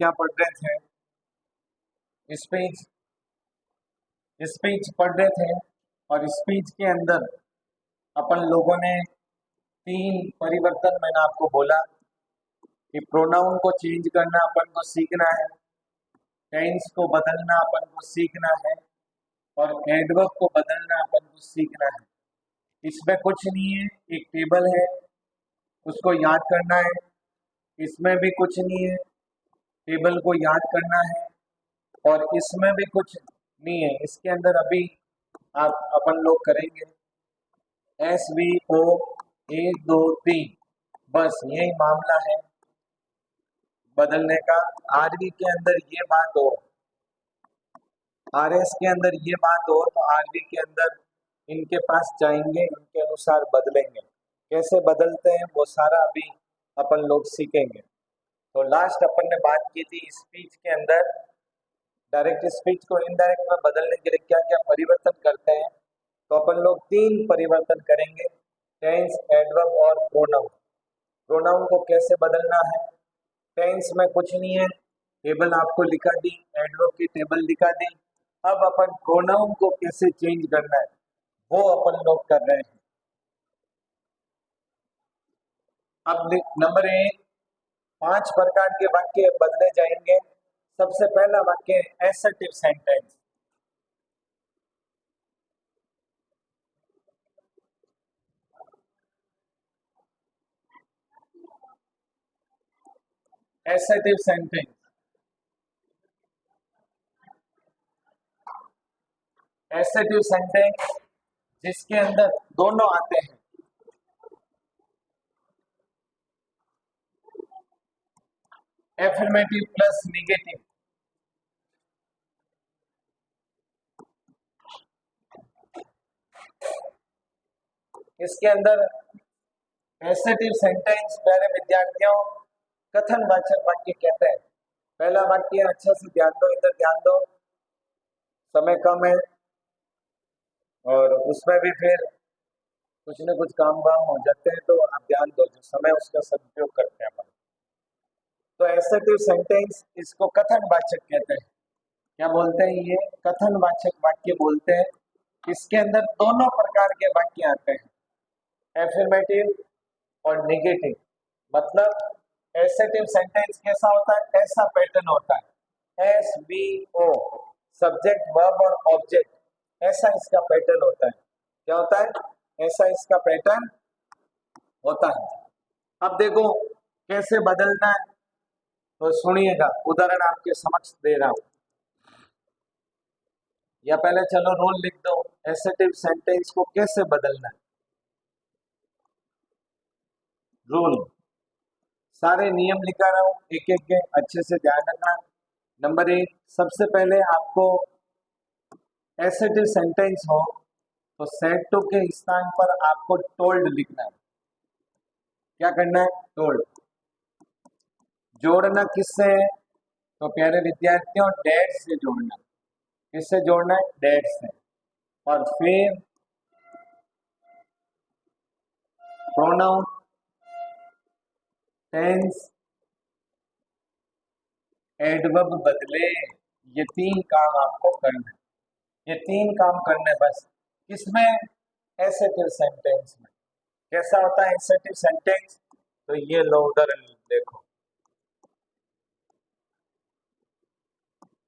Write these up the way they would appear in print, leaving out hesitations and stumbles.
क्या पढ़ रहे थे? स्पीच। स्पीच पढ़ रहे थे और स्पीच के अंदर अपन लोगों ने 3 परिवर्तन, मैंने आपको बोला कि प्रोनाउन को चेंज करना अपन को सीखना है, टेंस को बदलना अपन को सीखना है और एडवर्ब को बदलना अपन को सीखना है। इसमें कुछ नहीं है, एक टेबल है उसको याद करना है। इसमें भी कुछ नहीं है, टेबल को याद करना है और इसमें भी कुछ नहीं है। इसके अंदर अभी आप अपन लोग करेंगे SVO 1 2 3, बस यही मामला है बदलने का। आरवी के अंदर ये बात हो, RS के अंदर ये बात हो तो आरवी के अंदर इनके पास जाएंगे, इनके अनुसार बदलेंगे। कैसे बदलते हैं वो सारा अभी अपन लोग सीखेंगे। तो लास्ट अपन ने बात की थी स्पीच के अंदर डायरेक्ट स्पीच को इनडायरेक्ट में बदलने के लिए क्या क्या परिवर्तन करते हैं। तो अपन लोग 3 परिवर्तन करेंगे, टेंस, एडवर्ब और प्रोनाउन। प्रोनाउन को कैसे बदलना है? टेंस में कुछ नहीं है, टेबल आपको लिखा दी, एडवर्ब की टेबल दिखा दी। अब अपन प्रोनाउन को कैसे चेंज करना है वो अपन लोग कर रहे हैं। अब नंबर 1, 5 प्रकार के वाक्य बदले जाएंगे। सबसे पहला वाक्य assertive sentence. Assertive sentence, assertive sentence जिसके अंदर दोनों आते हैं, एफर्मेटिव प्लस निगेटिव। इसके अंदर एसर्टिव सेंटेंस प्यारे विद्यार्थियों कथनवाचक वाक्य कहते हैं। पहला वाक्य अच्छा से ध्यान दो, इधर ध्यान दो, समय कम है और उसमें भी फिर कुछ न कुछ काम वाम हो जाते हैं, तो आप ध्यान दो, जो समय उसका सदुपयोग करते हैं अपन। तो एसर्टिव सेंटेंस इसको कथनवाचक कहते हैं। क्या बोलते हैं? ये कथनवाचक वाक्य बोलते हैं। इसके अंदर दोनों प्रकार के वाक्य आते हैं, एफर्मेटिव और नेगेटिव। मतलब एसर्टिव सेंटेंस कैसा होता है? ऐसा पैटर्न होता है, SVO, सब्जेक्ट वर्ब और ऑब्जेक्ट, ऐसा इसका पैटर्न होता है। क्या होता है? ऐसा इसका पैटर्न होता है। अब देखो कैसे बदलना है, तो सुनिएगा, उदाहरण आपके समक्ष दे रहा हूं। या पहले चलो रूल लिख दो, एसर्टिव सेंटेंस को कैसे बदलना है। रूल, सारे नियम लिखा रहा हूं, एक एक के अच्छे से ध्यान रखना। नंबर 1, सबसे पहले आपको एसर्टिव सेंटेंस हो तो सेड टू के स्थान पर आपको टोल्ड लिखना है। क्या करना है? टोल्ड। जोड़ना किससे है? तो प्यारे विद्यार्थियों डेट से जोड़ना। किससे जोड़ना है? डेट से। और फिर प्रोनाउन, टेंस, एडवर्ब बदले, ये 3 काम आपको करना है। ये 3 काम करने बस। किसमें? एसर्टिव सेंटेंस में। कैसा होता है एसर्टिव सेंटेंस? तो ये लो उदाहरण देखो,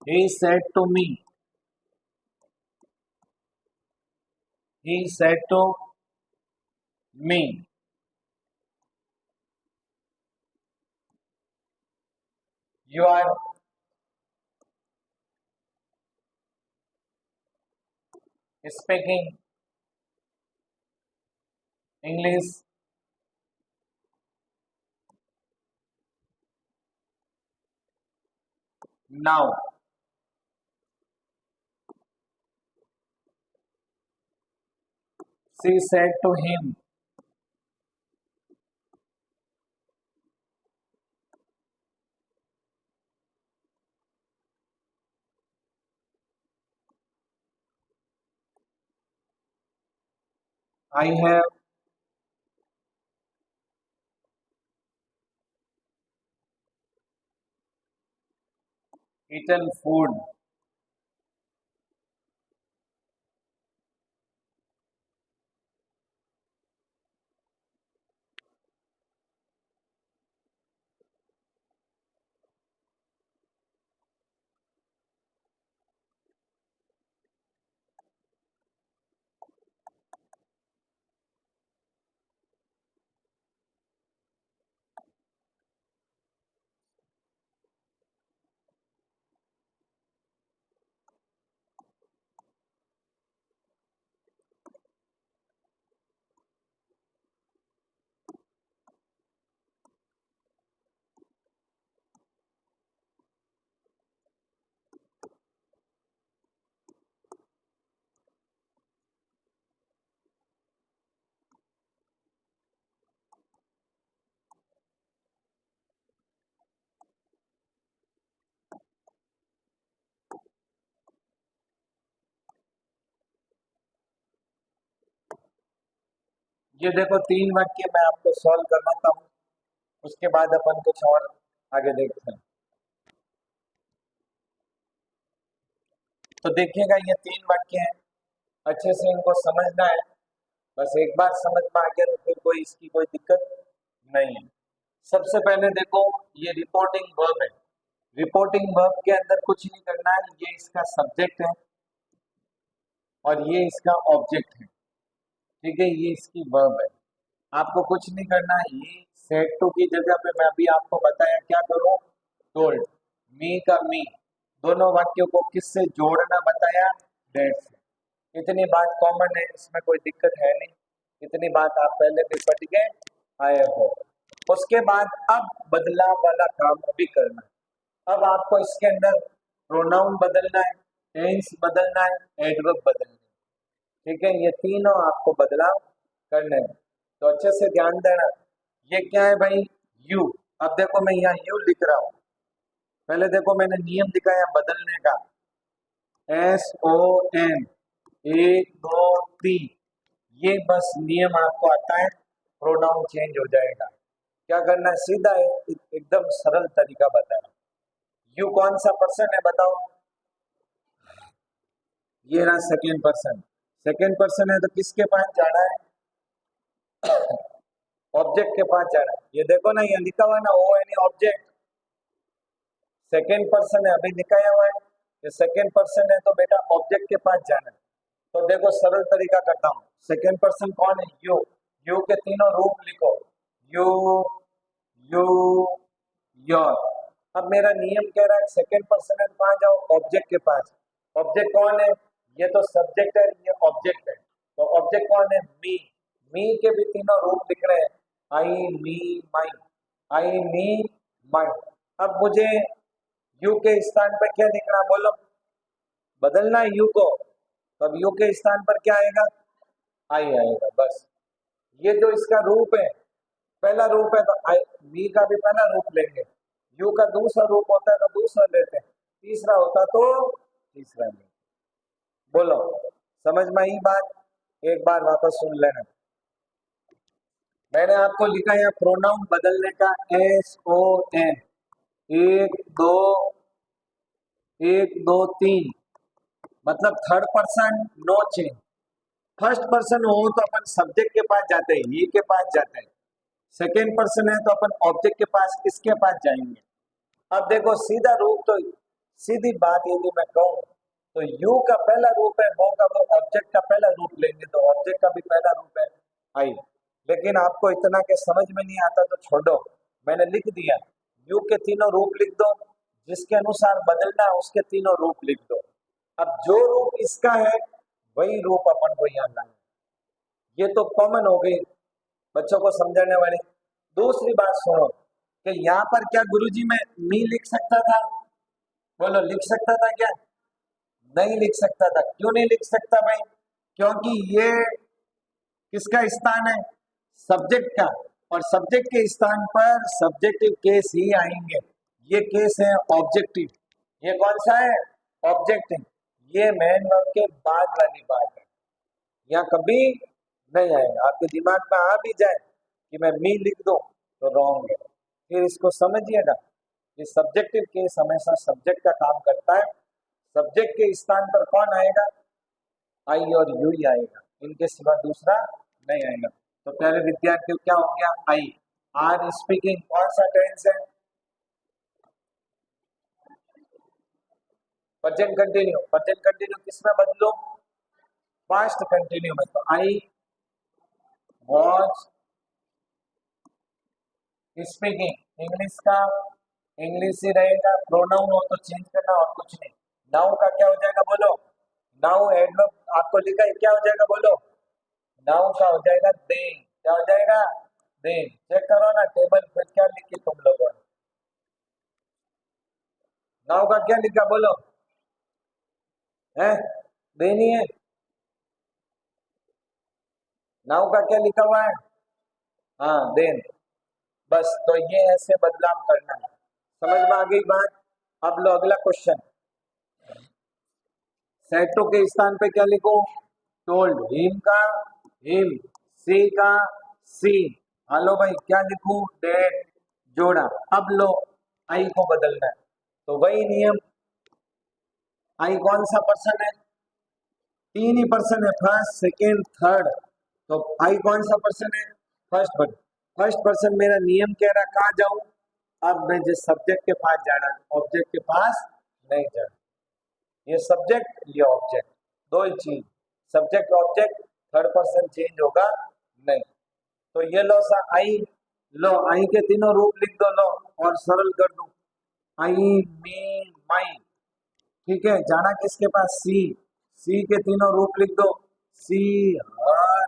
he said to me, he said to me, you are speaking English now. She said to him, I have eaten food. ये देखो 3 वाक्य मैं आपको सॉल्व करवाता हूँ, उसके बाद अपन कुछ और आगे देखते हैं। तो देखिएगा ये 3 वाक्य हैं, अच्छे से इनको समझना है। बस एक बार समझ में आ गया तो फिर कोई इसकी कोई दिक्कत नहीं है। सबसे पहले देखो ये रिपोर्टिंग वर्ब है। रिपोर्टिंग वर्ब के अंदर कुछ नहीं करना है, ये इसका सब्जेक्ट है और ये इसका ऑब्जेक्ट है। ठीक है, ये इसकी वर्ब है। आपको कुछ नहीं करना है, ये सेट टू की जगह पे मैं अभी आपको बताया क्या करूं, टोल्ड। मी का मी, दोनों वाक्यों को किससे जोड़ना बताया, डेट से। इतनी बात कॉमन है, इसमें कोई दिक्कत है नहीं, इतनी बात आप पहले भी पढ़ के आए हो। उसके बाद अब बदलाव वाला काम भी करना है। अब आपको इसके अंदर प्रोनाउन बदलना है, टेंस बदलना है, एडवर्ब बदलना है। ठीक है, ये तीनों आपको बदलाव करने हैं, तो अच्छे से ध्यान देना। ये क्या है भाई, यू। अब देखो मैं यहाँ यू लिख रहा हूँ, पहले देखो मैंने नियम दिखाया बदलने का, SON 1 2 3, ये बस नियम आपको आता है, प्रोनाउन चेंज हो जाएगा। क्या करना है, सीधा एकदम सरल तरीका बताना। यू कौन सा पर्सन है बताओ, ये रहा सेकेंड पर्सन। सेकेंड पर्सन है तो किसके पास जाना है, ऑब्जेक्ट के पास जाना है। ये देखो ना, ये लिखा हुआ है ना, ओ एनी ऑब्जेक्ट, सेकेंड पर्सन है, अभी दिखाया हुआ है ये सेकेंड पर्सन है, तो बेटा ऑब्जेक्ट के पास जाना है। तो देखो सरल तरीका करता हूँ, सेकेंड पर्सन कौन है, यू। यू के तीनों रूप लिखो, यू, यू, योर। अब मेरा नियम कह रहा है सेकेंड पर्सन है, कहाँ जाओ, ऑब्जेक्ट के पास। ऑब्जेक्ट कौन है, ये तो सब्जेक्ट है, ये ऑब्जेक्ट है, तो ऑब्जेक्ट कौन है, मी। मी के भी तीनों रूप लिख रहे हैं, आई, मी, माई, आई, मी, माई। अब मुझे यू के स्थान पर क्या लिखना, बोलो, बदलना है यू को, तो अब यू के स्थान पर क्या आएगा, आई आएगा, बस। ये जो इसका रूप है, पहला रूप है तो आई, मी का भी पहला रूप लेंगे, यू का दूसरा रूप होता है तो दूसरा लेते हैं, तीसरा होता तो तीसरा लेंगे। बोलो, समझ में आई बात, एक बार वापस सुन लेना। मैंने आपको लिखा है प्रोनाउन बदलने का, SON 1 2 मतलब third person, no change. First person हो तो अपन सब्जेक्ट के पास जाते हैं, ही के पास जाते हैं। सेकेंड पर्सन है तो अपन ऑब्जेक्ट के पास, किसके पास जाएंगे। अब देखो सीधा रूप, तो सीधी बात यदि मैं कहूँ तो यू का पहला रूप है वो का, वो ऑब्जेक्ट का पहला रूप लेंगे, तो ऑब्जेक्ट का भी पहला रूप है आई। लेकिन आपको इतना के समझ में नहीं आता तो छोड़ो, मैंने लिख दिया, यू के तीनों रूप लिख दो, जिसके अनुसार बदलना है उसके तीनों रूप लिख दो। अब जो रूप इसका है वही रूप अपन को यहाँ लाना। ये तो कॉमन हो गई बच्चों को समझाने वाली। दूसरी बात सुनो कि यहाँ पर क्या गुरुजी मैं मी लिख सकता था, बोलो लिख सकता था क्या, नहीं लिख सकता था। क्यों नहीं लिख सकता भाई, क्योंकि ये किसका स्थान है, सब्जेक्ट का, और सब्जेक्ट के स्थान पर सब्जेक्टिव केस ही आएंगे। ये केस है ऑब्जेक्टिव, ये कौन सा है, ऑब्जेक्टिव। ये मेन वर्ब के बाद वाली बात है, यहाँ कभी नहीं आएगा। आपके दिमाग में आ भी जाए कि मैं मी लिख दूं तो रॉन्ग है, फिर इसको समझिएगा। ये सब्जेक्टिव केस हमेशा सब्जेक्ट का काम करता है। सब्जेक्ट के स्थान पर कौन आएगा? आई और यू ही आएगा, इनके सिवा दूसरा नहीं आएगा। तो प्यारे विद्यार्थियों क्या हो गया? आई आर स्पीकिंग कौन सा टेंस है? Present continue. प्रेजेंट कंटिन्यू किसमें बदलो? पास्ट कंटिन्यू में। तो आई वॉज स्पीकिंग, इंग्लिश का इंग्लिश ही रहेगा। प्रोनाउन हो तो चेंज करना और कुछ नहीं। नाउ का क्या हो जाएगा बोलो? नाउ एडवर्ब आपको लिखा है, क्या हो जाएगा बोलो? नाउ का हो जाएगा दे। क्या हो जाएगा? दे। चेक करो ना टेबल पे क्या लिखी तुम लोगों ने। नाउ का क्या लिखा बोलो? है दे नहीं है? नाउ का क्या लिखा हुआ है? हाँ देन। बस तो ये ऐसे बदलाव करना है। समझ में आ गई बात? अब लो अगला क्वेश्चन। सेटो के स्थान पे क्या लिखो? टोल्ड। हिम का हिम, सी का सी। हेलो भाई क्या लिखूं? डेट जोड़ा। अब लो आई को बदलना है तो वही नियम। आई कौन सा पर्सन है? तीन ही पर्सन है, फर्स्ट सेकेंड थर्ड। तो आई कौन सा पर्सन है? First person. फर्स्ट पर्सन मेरा नियम कह रहा कहाँ जाऊं? अब मैं जिस सब्जेक्ट के पास जाना है, ऑब्जेक्ट के पास नहीं जाना। ये सब्जेक्ट ये ऑब्जेक्ट दो ही चीज, subject object, third person change होगा नहीं। तो ये लो सा आई, लो आई के तीनों रूप लिख दो लो और सरल कर दो। आई मी माई, ठीक है। जाना किसके पास? सी। सी के तीनों रूप लिख दो। सी हर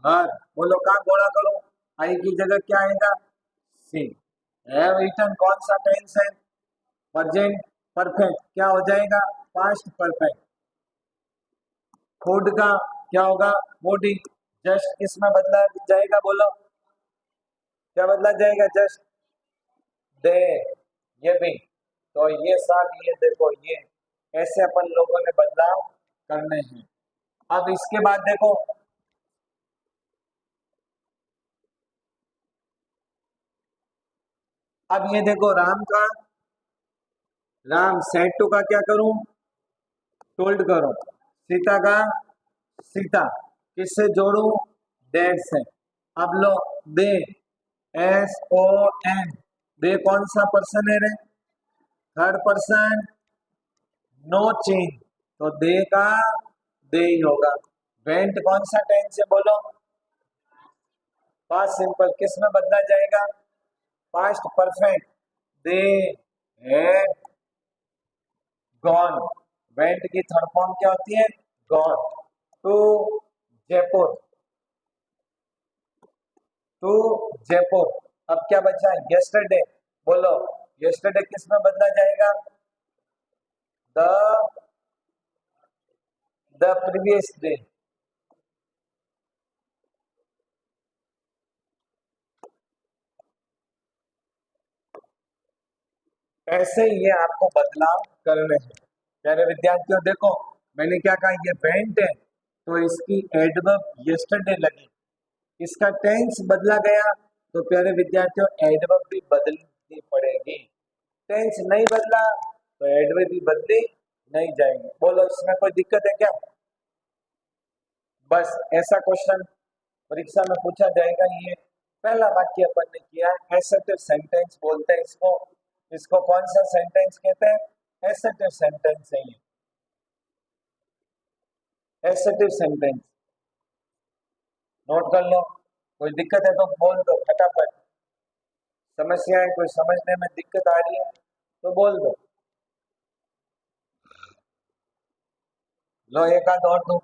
हर। बोलो कहाँ गोला करो? आई की जगह क्या आएगा? सी। हैव ईटन कौन सा टेंस है? Present perfect. क्या हो जाएगा? Past perfect. फूड का क्या होगा? फूड ही। जस्ट किस में बदला जाएगा बोलो? क्या बदला जाएगा? Just they. ये भी। तो ये सब ये देखो ये ऐसे अपन लोगों ने बदलाव करने हैं। अब इसके बाद देखो, अब ये देखो राम का राम, सेट टू का क्या करूं? टोल्ड करो। सीता का सीता, किससे जोड़ू? डेट से। अब लो दे, एस ओ एन। दे कौन सा पर्सन है रे? Third person, no change. तो दे का दे ही होगा। वेंट कौन सा टेंस है बोलो? Past simple. किस में बदला जाएगा? Past perfect. They had gone. Went की थर्ड फॉर्म क्या होती है? Gone. To Jaipur, to Jaipur. अब क्या बचा? यस्टरडे। बोलो यस्टरडे किस में बदला जाएगा? The previous day. ऐसे ये आपको बदलाव करने हैं। प्यारे विद्यार्थियों देखो, मैंने क्या कहा? ये वेंट है तो इसकी एडवर्ब यस्टरडे लगी, इसका टेंस बदला गया तो प्यारे विद्यार्थियों एडवर्ब भी बदलनी पड़ेगी। टेंस नहीं बदला तो एडवर्ब भी बदली नहीं जाएगी। बोलो इसमें कोई दिक्कत है क्या? बस ऐसा क्वेश्चन परीक्षा में पूछा जाएगा। ये पहला वाक्य अपन ने किया है, एसेटिव सेंटेंस बोलते हैं इसको। इसको कौन सा सेंटेंस कहते हैं? एसेटिव सेंटेंस है ये, एसेटिव सेंटेंस। नोट कर लो। कोई दिक्कत है तो बोल दो फटाफट। समस्या है, कोई समझने में दिक्कत आ रही है तो बोल दो। लो एक आध और दो।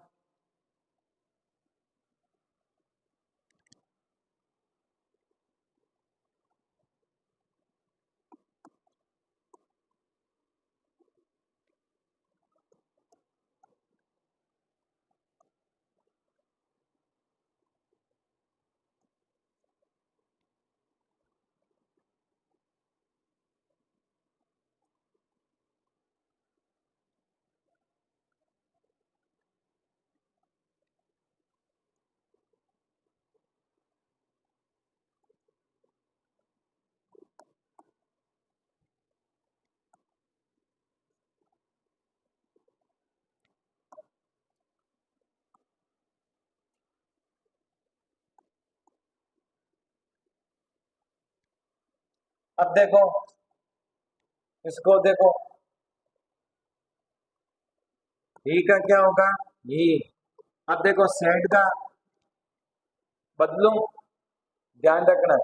अब देखो, इसको देखो, ही का क्या होगा, ही। अब देखो सेड का बदलूं, ध्यान रखना,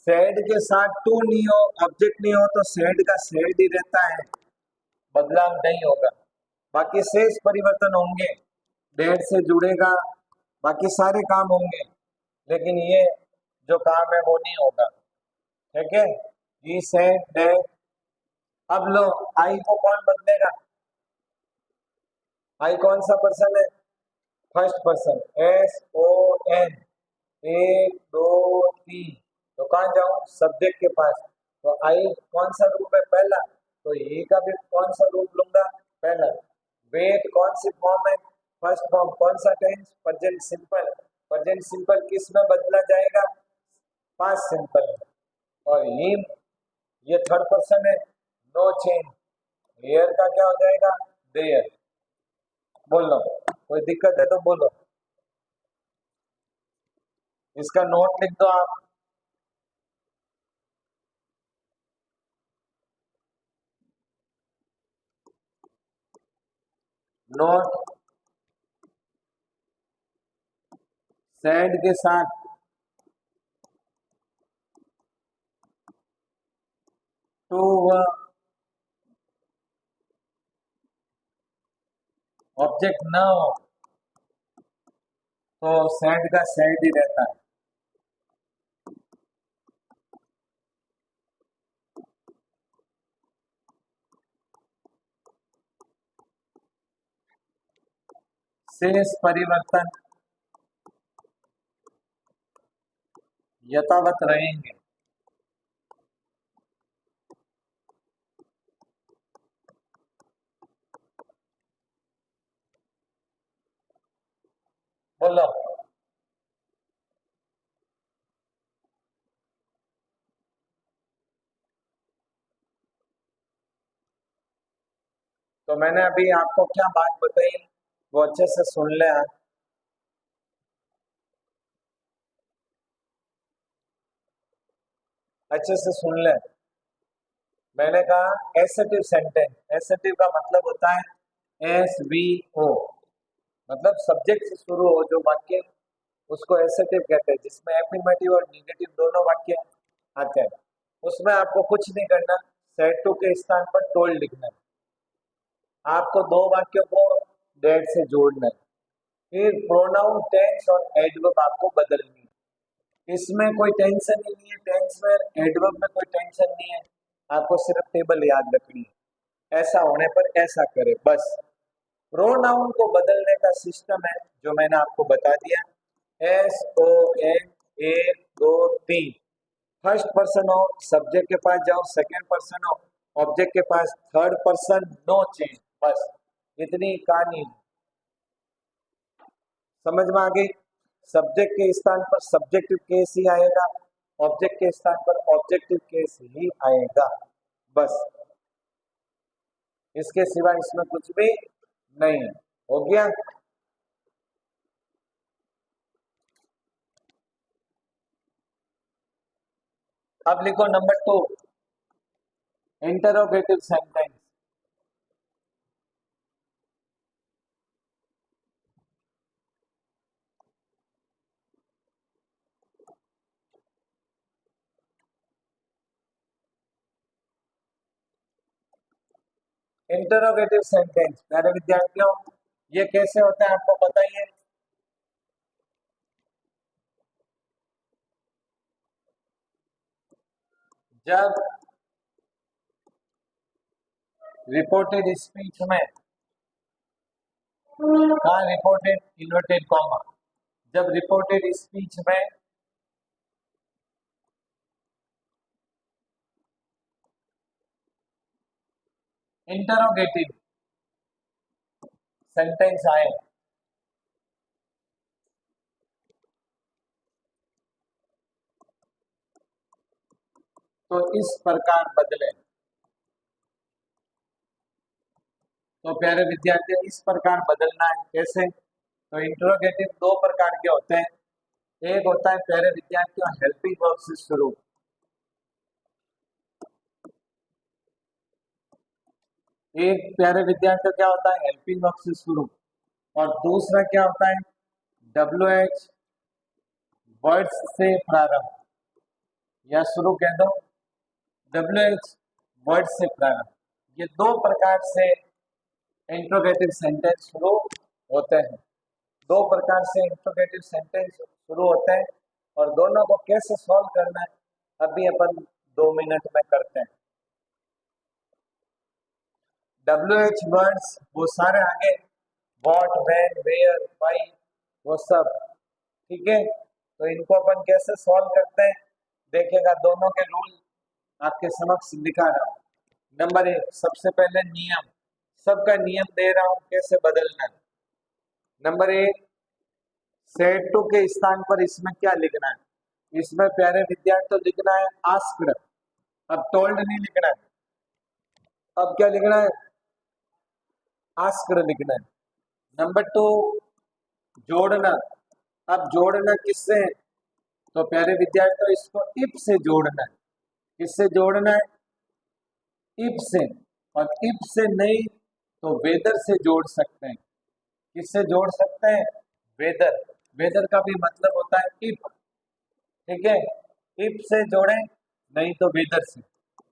सेड के साथ टू नहीं हो, ऑब्जेक्ट नहीं हो, तो सेड का सेड ही रहता है, बदलाव नहीं होगा। बाकी शेष परिवर्तन होंगे, डेट से जुड़ेगा, बाकी सारे काम होंगे, लेकिन ये जो काम है वो नहीं होगा। ठीक है, जी सेड डेट। अब लो, आई को कौन बदलेगा, आई कौन सा पर्सन है, first person, S O N, एक दो तीन, तो कहाँ जाऊं, सब्जेक्ट के पास, तो आई कौन सा रूप है, पहला, तो ये का भी कौन सा रूप लूंगा, पहला। वेट कौन सी फॉर्म है, फर्स्ट फॉर्म, कौन सा tense, present simple, present simple किस में बदला जाएगा, पास्ट सिंपल में। और हिम, ये थर्ड पर्सन है, नो चेंज, हेयर का क्या हो जाएगा, देयर। बोलो, कोई दिक्कत है तो बोलो, इसका नोट लिख दो आप। नोट, सेड के साथ टू ऑब्जेक्ट ना हो तो सेड का सेड ही रहता है। शेष परिवर्तन यथावत रहेंगे। बोलो, तो मैंने अभी आपको क्या बात बताई वो अच्छे से सुन ले आप। अच्छे से सुन ले, मैंने कहा एसेटिव सेंटेंस, एसेटिव का मतलब होता है एस वी ओ, मतलब सब्जेक्ट से शुरू हो जो वाक्य, उसको एसेटिव कहते हैं, जिसमें एफर्मेटिव और नेगेटिव दोनों वाक्य आते हैं। उसमें आपको कुछ नहीं करना, सेड टू के स्थान पर टोल्ड लिखना है, आपको दो वाक्यों को डेट से जोड़ना है, फिर प्रोनाउन, टेंस और एडवर्ब आपको बदलनी है। इसमें कोई टेंशन ही नहीं है, टेंस में एडवर्ब में कोई टेंशन नहीं है, आपको सिर्फ टेबल याद रखनी है, ऐसा होने पर ऐसा करे बस। प्रोनाउन को बदलने का सिस्टम है जो मैंने आपको बता दिया, एस ओ एन, एक दो तीन, फर्स्ट पर्सन हो सब्जेक्ट के पास जाओ, सेकंड पर्सन हो ऑब्जेक्ट के पास, थर्ड पर्सन नो चेंज, बस इतनी कहानी। समझ में आ गई, सब्जेक्ट के स्थान पर सब्जेक्टिव केस ही आएगा, ऑब्जेक्ट के स्थान पर ऑब्जेक्टिव केस ही आएगा, बस इसके सिवा इसमें कुछ भी नहीं। हो गया, अब लिखो number 2, interrogative sentence. Interrogative sentence प्यारे विद्यार्थियों, ये कैसे होता है आपको बताइए। जब रिपोर्टेड स्पीच में, कहा रिपोर्टेड इन्वर्टेड कॉमा, जब रिपोर्टेड स्पीच में इंटरोगेटिव सेंटेंस आए तो इस प्रकार बदले। तो प्यारे विद्यार्थी इस प्रकार बदलना है, कैसे, तो इंटरोगेटिव दो प्रकार के होते हैं, एक होता है प्यारे विद्यार्थियों हेल्पिंग वर्ब से शुरू, एक प्यारे विद्यार्थियों क्या होता है, हेल्पिंग वर्ब से शुरू, और दूसरा क्या होता है, WH वर्ड्स से प्रारंभ, या शुरू कह दो, WH वर्ड से प्रारंभ। ये दो प्रकार से इंट्रोगेटिव सेंटेंस शुरू होते हैं। दो प्रकार से इंट्रोगेटिव सेंटेंस शुरू होते हैं, और दोनों को कैसे सॉल्व करना है अभी अपन 2 मिनट में करते हैं। WH वर्ड्स वो सारे आगे, व्हाट, व्हेन, वेयर, व्हाई, वो सब, ठीक है। तो इनको अपन कैसे सॉल्व करते हैं देखिएगा, दोनों के रूल आपके समक्ष दिखा रहा हूं। नंबर 1, सबसे पहले नियम, सबका नियम दे रहा हूं कैसे बदलना है। नंबर 1, सेड टू के स्थान पर इसमें क्या लिखना है, इसमें प्यारे विद्यार्थी तो लिखना है आस्क्ड, अब टोल्ड नहीं लिखना है। अब क्या लिखना है, आस्क्ड लिखना है। नंबर 2, जोड़ना, अब जोड़ना किससे है, तो प्यारे विद्यार्थी इसको इफ से जोड़ना है। किससे जोड़ना है, इफ से, और इफ से नहीं तो वेदर से जोड़ सकते हैं। किससे जोड़ सकते हैं, वेदर, वेदर का भी मतलब होता है इफ, ठीक है। इफ से जोड़े, नहीं तो वेदर से।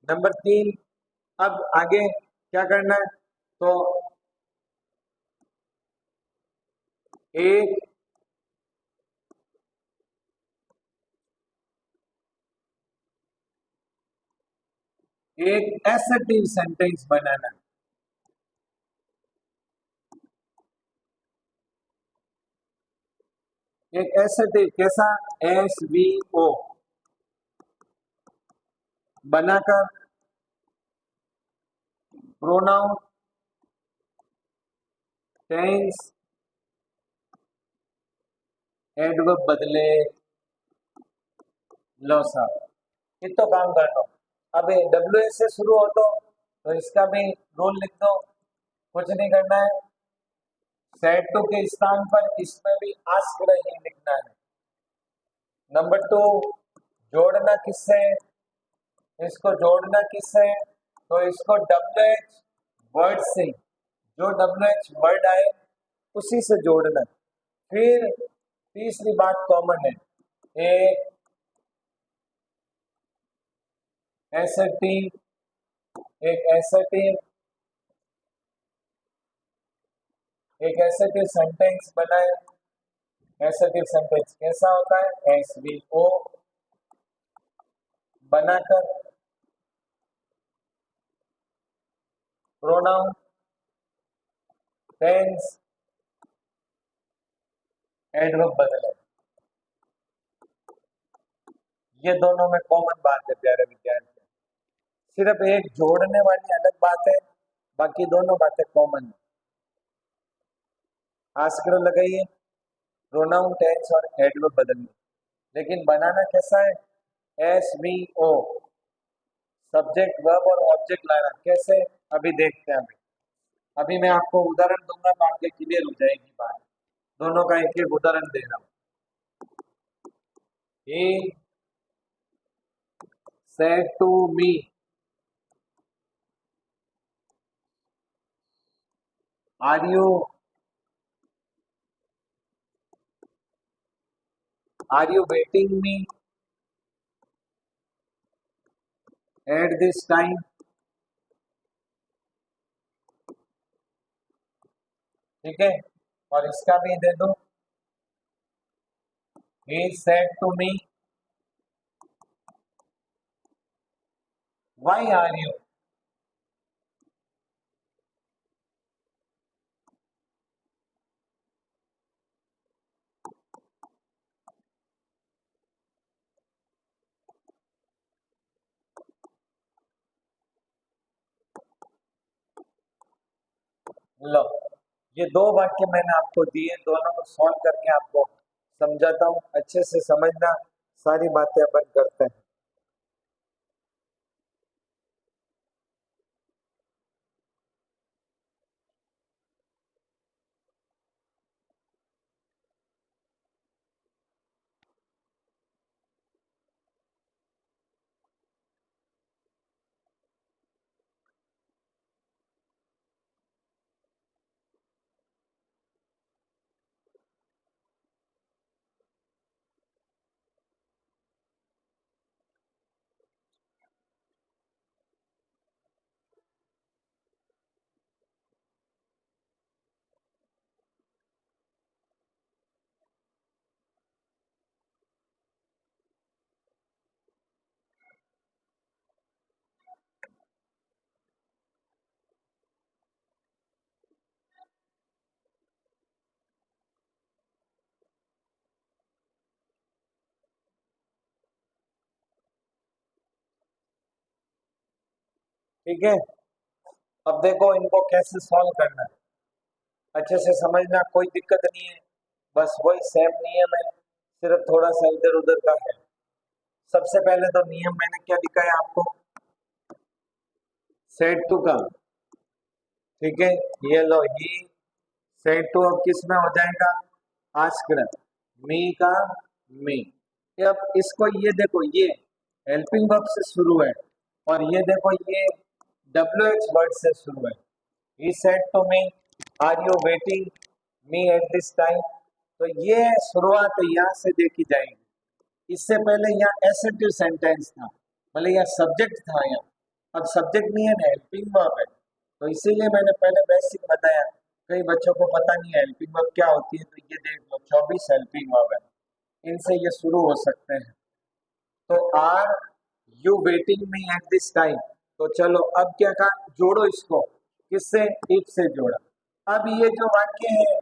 नंबर 3, अब आगे क्या करना है, तो एक एक एसर्टिव सेंटेंस बनाना है। एक एसर्टिव कैसा, SVO बनाकर प्रोनाउन, टेंस, एडवर्ब बदले, लो साहब इतो काम कर लो। अब WH से शुरू हो तो इसका भी रूल लिख दो, कुछ नहीं करना है। सेड टू के स्थान पर इसमें भी आस्क्ड ही लिखना है। नंबर 2, जोड़ना किससे, इसको जोड़ना किससे, तो इसको WH वर्ड से, जो WH वर्ड आए उसी से जोड़ना। फिर तीसरी बात कॉमन है, एक एसर्टिव, एक एसर्टिव, एक एसर्टिव सेंटेंस बनाए। एसर्टिव सेंटेंस कैसा होता है, SVO बनाकर प्रोनाउन, टेंस, एडवर्ब बदले। ये दोनों में कॉमन बात है प्यारे विद्यार्थी, सिर्फ एक जोड़ने वाली अलग बात है, बाकी दोनों बातें कॉमन है। आस्क्ड लगाइए, प्रोनाउन, टेंस और एडवर्ब बदलिए, लेकिन बनाना कैसा है, SVO, सब्जेक्ट, वर्ब और ऑब्जेक्ट लाना। कैसे, अभी देखते हैं। अभी मैं आपको उदाहरण दूंगा तो आपके क्लियर हो जाएगी बात। दोनों का एक एक उदाहरण दे रहा हूं। He said to me, are you waiting me at this time? ठीक है, और इसका भी दे दो, he said to me, why are you? लो, ये दो वाक्य मैंने आपको दिए, दोनों को सॉल्व करके आपको समझाता हूँ, अच्छे से समझना, सारी बातें अपन करते हैं। ठीक है। अब देखो इनको कैसे सॉल्व करना है, अच्छे से समझना, कोई दिक्कत नहीं है, बस वही सेम नियम है, सिर्फ थोड़ा सा इधर उधर का है। सबसे पहले तो नियम मैंने क्या दिखाया आपको, सेट टू का, ठीक है। ये लो, ही सेट टू अब किस में हो जाएगा, आस्क्र, मी का मी। अब इसको ये देखो, ये हेल्पिंग वर्ब से शुरू है, और ये देखो ये WH वर्ड से शुरू है। He said to me, are you waiting me at this time. तो ये शुरुआत यहाँ से देखी जाएगी। इससे पहले यहाँ एसेटिव सेंटेंस था, मतलब यहाँ सब्जेक्ट था, यहाँ अब सब्जेक्ट नहीं है ना, हेल्पिंग वर्ब है। तो इसीलिए मैंने पहले बेसिक बताया, कई बच्चों को पता नहीं है हेल्पिंग वर्ब क्या होती है। तो ये देख लो 24 हेल्पिंग वर्ब है, इनसे ये शुरू हो सकते हैं। तो are you waiting me at this time, तो चलो अब क्या कहा, जोड़ो इसको, किससे, इफ से जोड़ा। अब ये जो वाक्य है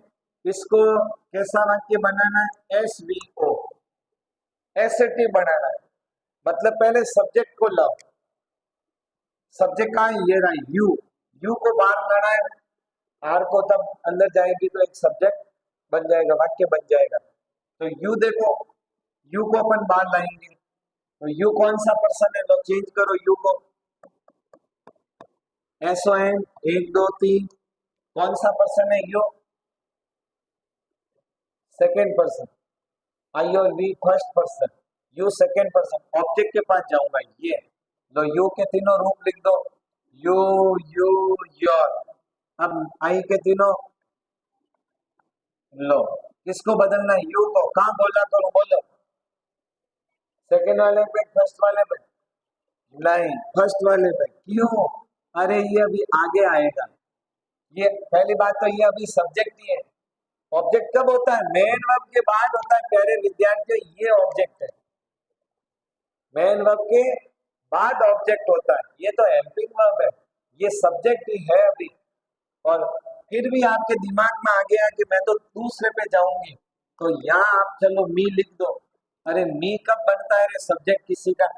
इसको कैसा वाक्य बनाना है, SVO, एसेटिव बनाना है। मतलब पहले सब्जेक्ट को लाओ, सब्जेक्ट कहाँ है, ये रहा यू, यू को बाहर लाना है, आर को तब अंदर जाएगी तो एक सब्जेक्ट बन जाएगा, वाक्य बन जाएगा। तो यू देखो, यू को अपन बाहर लाएंगे, तो यू कौन सा पर्सन है, लो चेंज करो यू को, SON 1 2 3, कौन सा पर्सन है यू, सेकेंड पर्सन, आई और we first person, you second person. Object के पास जाऊंगा, ये लो यू के तीनों रूप लिख दो, यू यू योर। अब आई के तीनों लो, किसको बदलना है, यू को, कहाँ बोला करो, बोलो, सेकेंड वाले पे, फर्स्ट वाले पे, नहीं फर्स्ट वाले पे, क्यों, अरे ये अभी आगे आएगा। ये पहली बात तो ये अभी सब्जेक्ट ही है, ऑब्जेक्ट कब होता है, मेन वर्ब के बाद होता है प्यारे विद्यार्थियों, ये ऑब्जेक्ट है, मेन वर्ब के बाद ऑब्जेक्ट होता है, ये तो हेल्पिंग वर्ब है, ये सब्जेक्ट ही है अभी। और फिर भी आपके दिमाग में आ गया कि मैं तो दूसरे पे जाऊंगी, तो यहाँ आप चलो मी लिख दो। अरे मी कब बनता है रे सब्जेक्ट, किसी का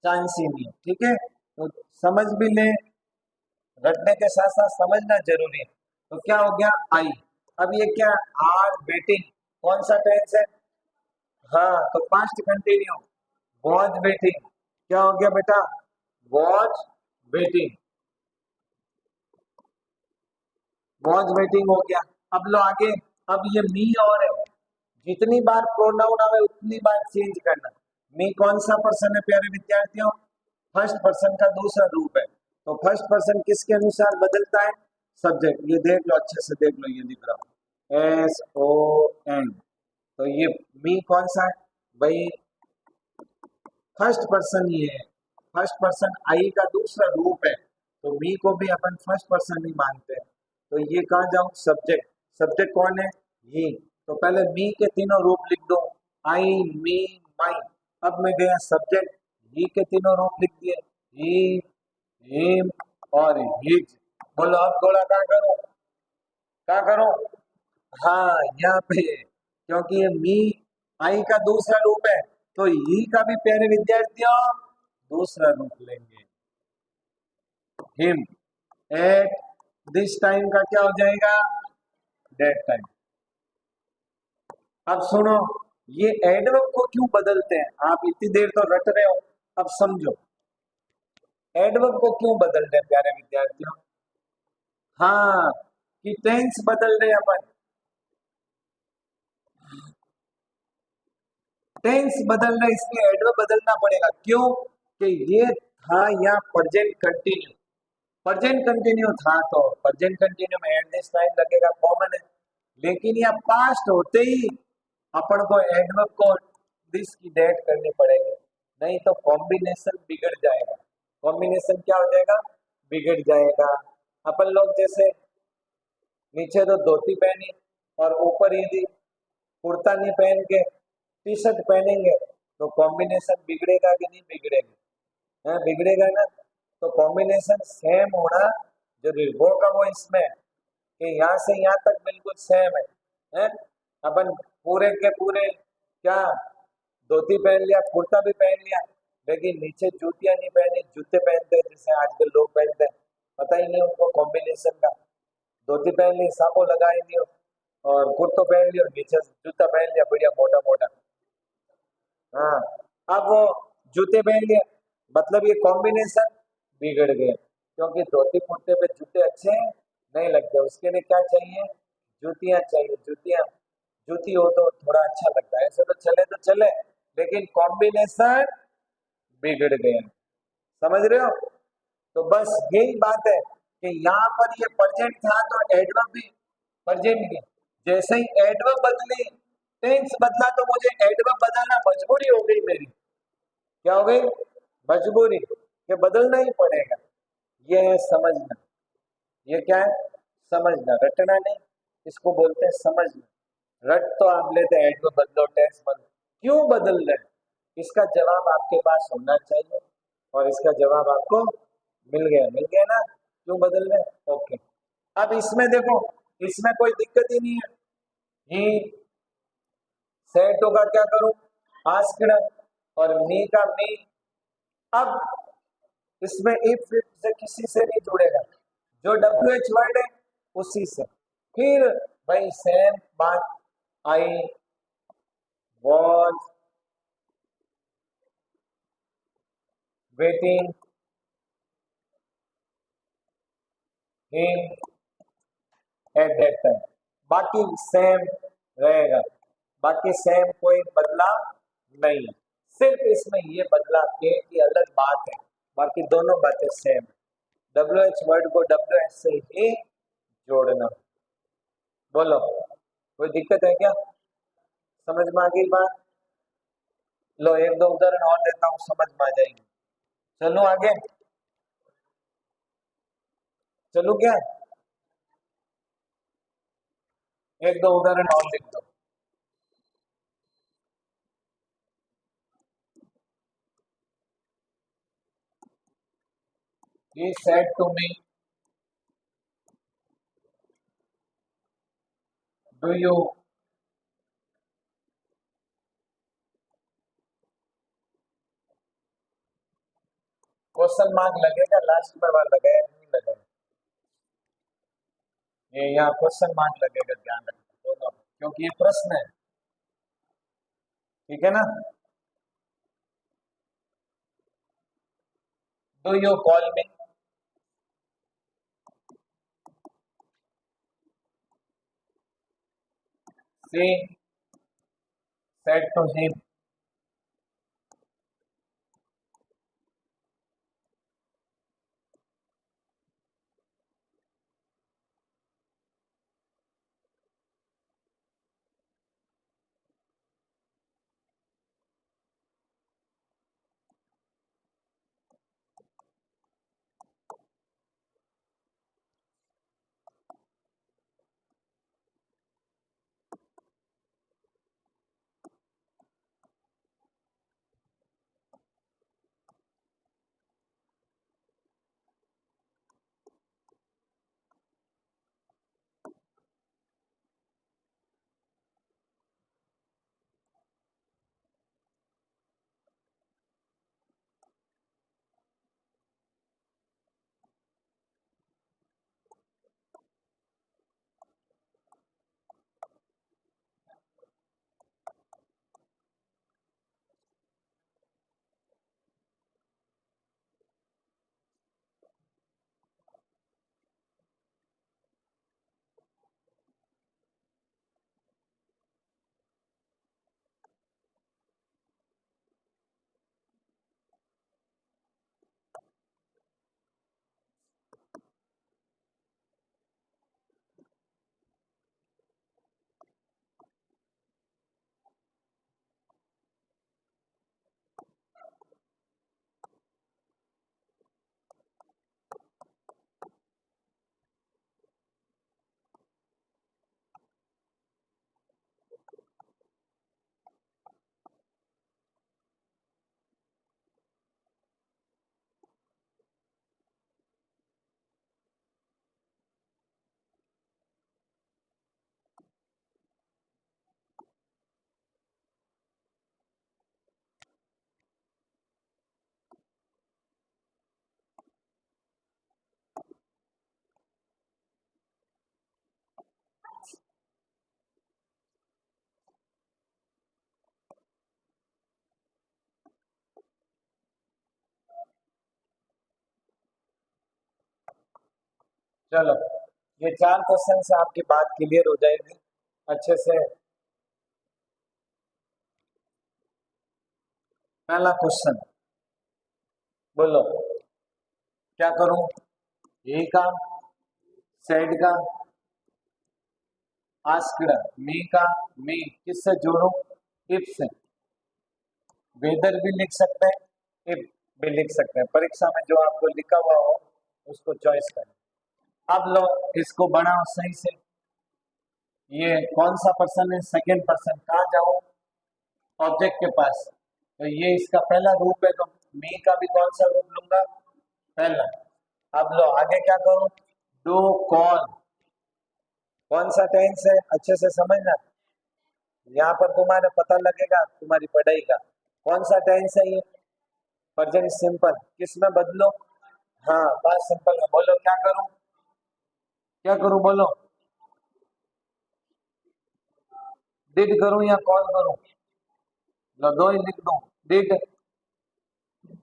चांस ही नहीं, ठीक है। तो समझ भी ले, रटने के साथ साथ समझना जरूरी है। तो क्या हो गया, आई, अब ये क्या, आर वेटिंग, कौन सा टेंस है, हाँ तो पास्ट कंटिन्यू, वॉज वेटिंग, क्या हो गया बेटा, वॉज वेटिंग, वॉज वेटिंग हो गया। अब लो आगे, अब ये मी और है, जितनी बार प्रोनाउन आवे उतनी बार चेंज करना। मी कौन सा पर्सन है प्यारे विद्यार्थियों, फर्स्ट पर्सन का दूसरा रूप है, तो फर्स्ट पर्सन किसके अनुसार बदलता है, सब्जेक्ट। ये देख लो, अच्छे से देख लो, ये दिख रहा है SON, तो ये मी कौन सा है भाई, फर्स्ट पर्सन ये है, फर्स्ट पर्सन आई का दूसरा रूप है, तो मी को भी अपन फर्स्ट पर्सन ही मानते हैं। तो ये कहाँ जाऊं, सब्जेक्ट, सब्जेक्ट कौन है, ये, तो पहले मी के तीनों रूप लिख दो, आई मी माई। अब मैं गया सब्जेक्ट, ही के तीनों रूप लिख दिए, ही हिम और हिज। बोलो अब गोला कहाँ करो, कहाँ करो, हाँ यहाँ पे, क्योंकि ये मी आई का दूसरा रूप है, तो ही का भी प्यारे विद्यार्थियों दूसरा रूप लेंगे, हिम। एट दिस टाइम का क्या हो जाएगा, डेट टाइम। अब सुनो, ये एडवर्ब को क्यों बदलते हैं, आप इतनी देर तो रट रहे हो, अब समझो एडवर्ब को क्यों बदलते हैं प्यारे विद्यार्थियों। हाँ, कि टेंस बदल रहे अपन, टेंस बदल रहे, इसलिए एडवर्ब बदलना पड़ेगा, क्यों, कि ये था यहाँ प्रेजेंट कंटिन्यू, प्रेजेंट कंटिन्यू था, तो प्रेजेंट कंटिन्यू में एट दिस टाइम लगेगा, कॉमन है। लेकिन यह पास्ट होते ही अपन को एडवर्ब को दिस की डेट करनी पड़ेगी, नहीं तो कॉम्बिनेशन बिगड़ जाएगा। कॉम्बिनेशन क्या हो जाएगा, बिगड़ जाएगा। अपन लोग जैसे नीचे तो धोती पहनी और ऊपर यदि कुर्ता नहीं पहन के टी शर्ट पहनेंगे, तो कॉम्बिनेशन बिगड़ेगा कि नहीं बिगड़ेगा, है बिगड़ेगा ना। तो कॉम्बिनेशन सेम होना जरूरी, वो का वो इसमें कि यहाँ से यहाँ तक बिल्कुल सेम है? अपन पूरे के पूरे क्या धोती पहन लिया, कुर्ता भी पहन लिया, लेकिन नीचे जूतियां नहीं पहनी, जूते पहनते हैं जैसे आजकल लोग पहनते हैं। पता ही नहीं उनको कॉम्बिनेशन का। धोती पहन ली, साफो लगाई लियो, और कुर्तो पहन लियो, नीचे जूता पहन लिया बढ़िया मोटा मोटा। हाँ, अब वो जूते पहन लिए, मतलब ये कॉम्बिनेशन बिगड़ गया, क्योंकि धोती कुर्ते पे जूते अच्छे नहीं लगते। उसके लिए क्या चाहिए? जूतियां चाहिए, जूतियां। जूती हो तो थोड़ा अच्छा लगता है, ऐसे तो चले, लेकिन कॉम्बिनेशन बिगड़ गया। समझ रहे हो? तो बस यही बात है कि यहाँ पर ये प्रेजेंट था तो एडवर्ब भी प्रेजेंट की, जैसे ही एडवर्ब बदली, टेंस बदला, तो मुझे एडवर्ब बदलना मजबूरी हो गई मेरी। क्या हो गई? मजबूरी, कि बदलना ही पड़ेगा। ये है समझना। ये क्या है? समझना, रटना नहीं, इसको बोलते हैं समझना। रट तो आप लेते हैं, एडवर्ब बदलो, टेंस बदलो, क्यों बदल रहे हैं? इसका जवाब आपके पास होना चाहिए, और इसका जवाब आपको मिल गया ना? क्यों बदल रहे हैं? ओके। अब इसमें देखो, इसमें कोई दिक्कत ही नहीं है। ही सेट होगा, क्या करूं? आस्क्ड, और मी का मी। अब इसमें इफ से किसी से नहीं जुड़ेगा, जो डब्ल्यू एच वर्ड है उसी से। फिर भाई सेम बात, I was waiting him at that time, बाकी सेम रहेगा। बाकी सेम, कोई बदलाव नहीं। सिर्फ इसमें ये बदलाव के की अलग बात है, बाकी दोनों बातें सेम है। डब्ल्यू एच वर्ड को डब्ल्यू एच से ही जोड़ना। बोलो, कोई दिक्कत है क्या? समझ में आ गई बात? लो एक दो उदाहरण और देता हूँ, समझ में आ जाएगी। चलो आगे, चलो क्या, एक दो उदाहरण और लिख दो। He said to me, do you? Question mark लगेगा लास्ट में, वहां लगाया नहीं लगेगा? ये यहाँ क्वेश्चन मार्क लगेगा, ध्यान रखना दोनों, क्योंकि ये प्रश्न है। ठीक है ना? Do you call me? She said to him. चलो, ये 4 क्वेश्चन से आपकी बात क्लियर हो जाएगी अच्छे से। पहला क्वेश्चन, बोलो क्या करूं, ए का, सेड का, आस्क्ड, मी का, मी किससे जोड़ूं, इफ से। वेदर भी लिख सकते हैं, इफ भी लिख सकते हैं, परीक्षा में जो आपको लिखा हुआ हो उसको चॉइस करें। अब लो इसको बढ़ाओ सही से, ये कौन सा पर्सन है, सेकंड पर्सन। कहाँ जाऊं, ऑब्जेक्ट के पास, तो ये इसका पहला रूप है, तो मी का भी कौन सा रूप लूंगा, पहला। अब लो आगे क्या करूं, डू कॉल, कौन सा टेंस है अच्छे से समझना, यहाँ पर तुम्हारे पता लगेगा तुम्हारी पढ़ाई का। कौन सा टेंस है ये, प्रेजेंट सिंपल, किस में बदलो, हाँ पास्ट सिंपल में। बोलो क्या करूं, क्या करूं बोलो, डिड करूं या कॉल करूं, लो दो ही लिख दो, डिड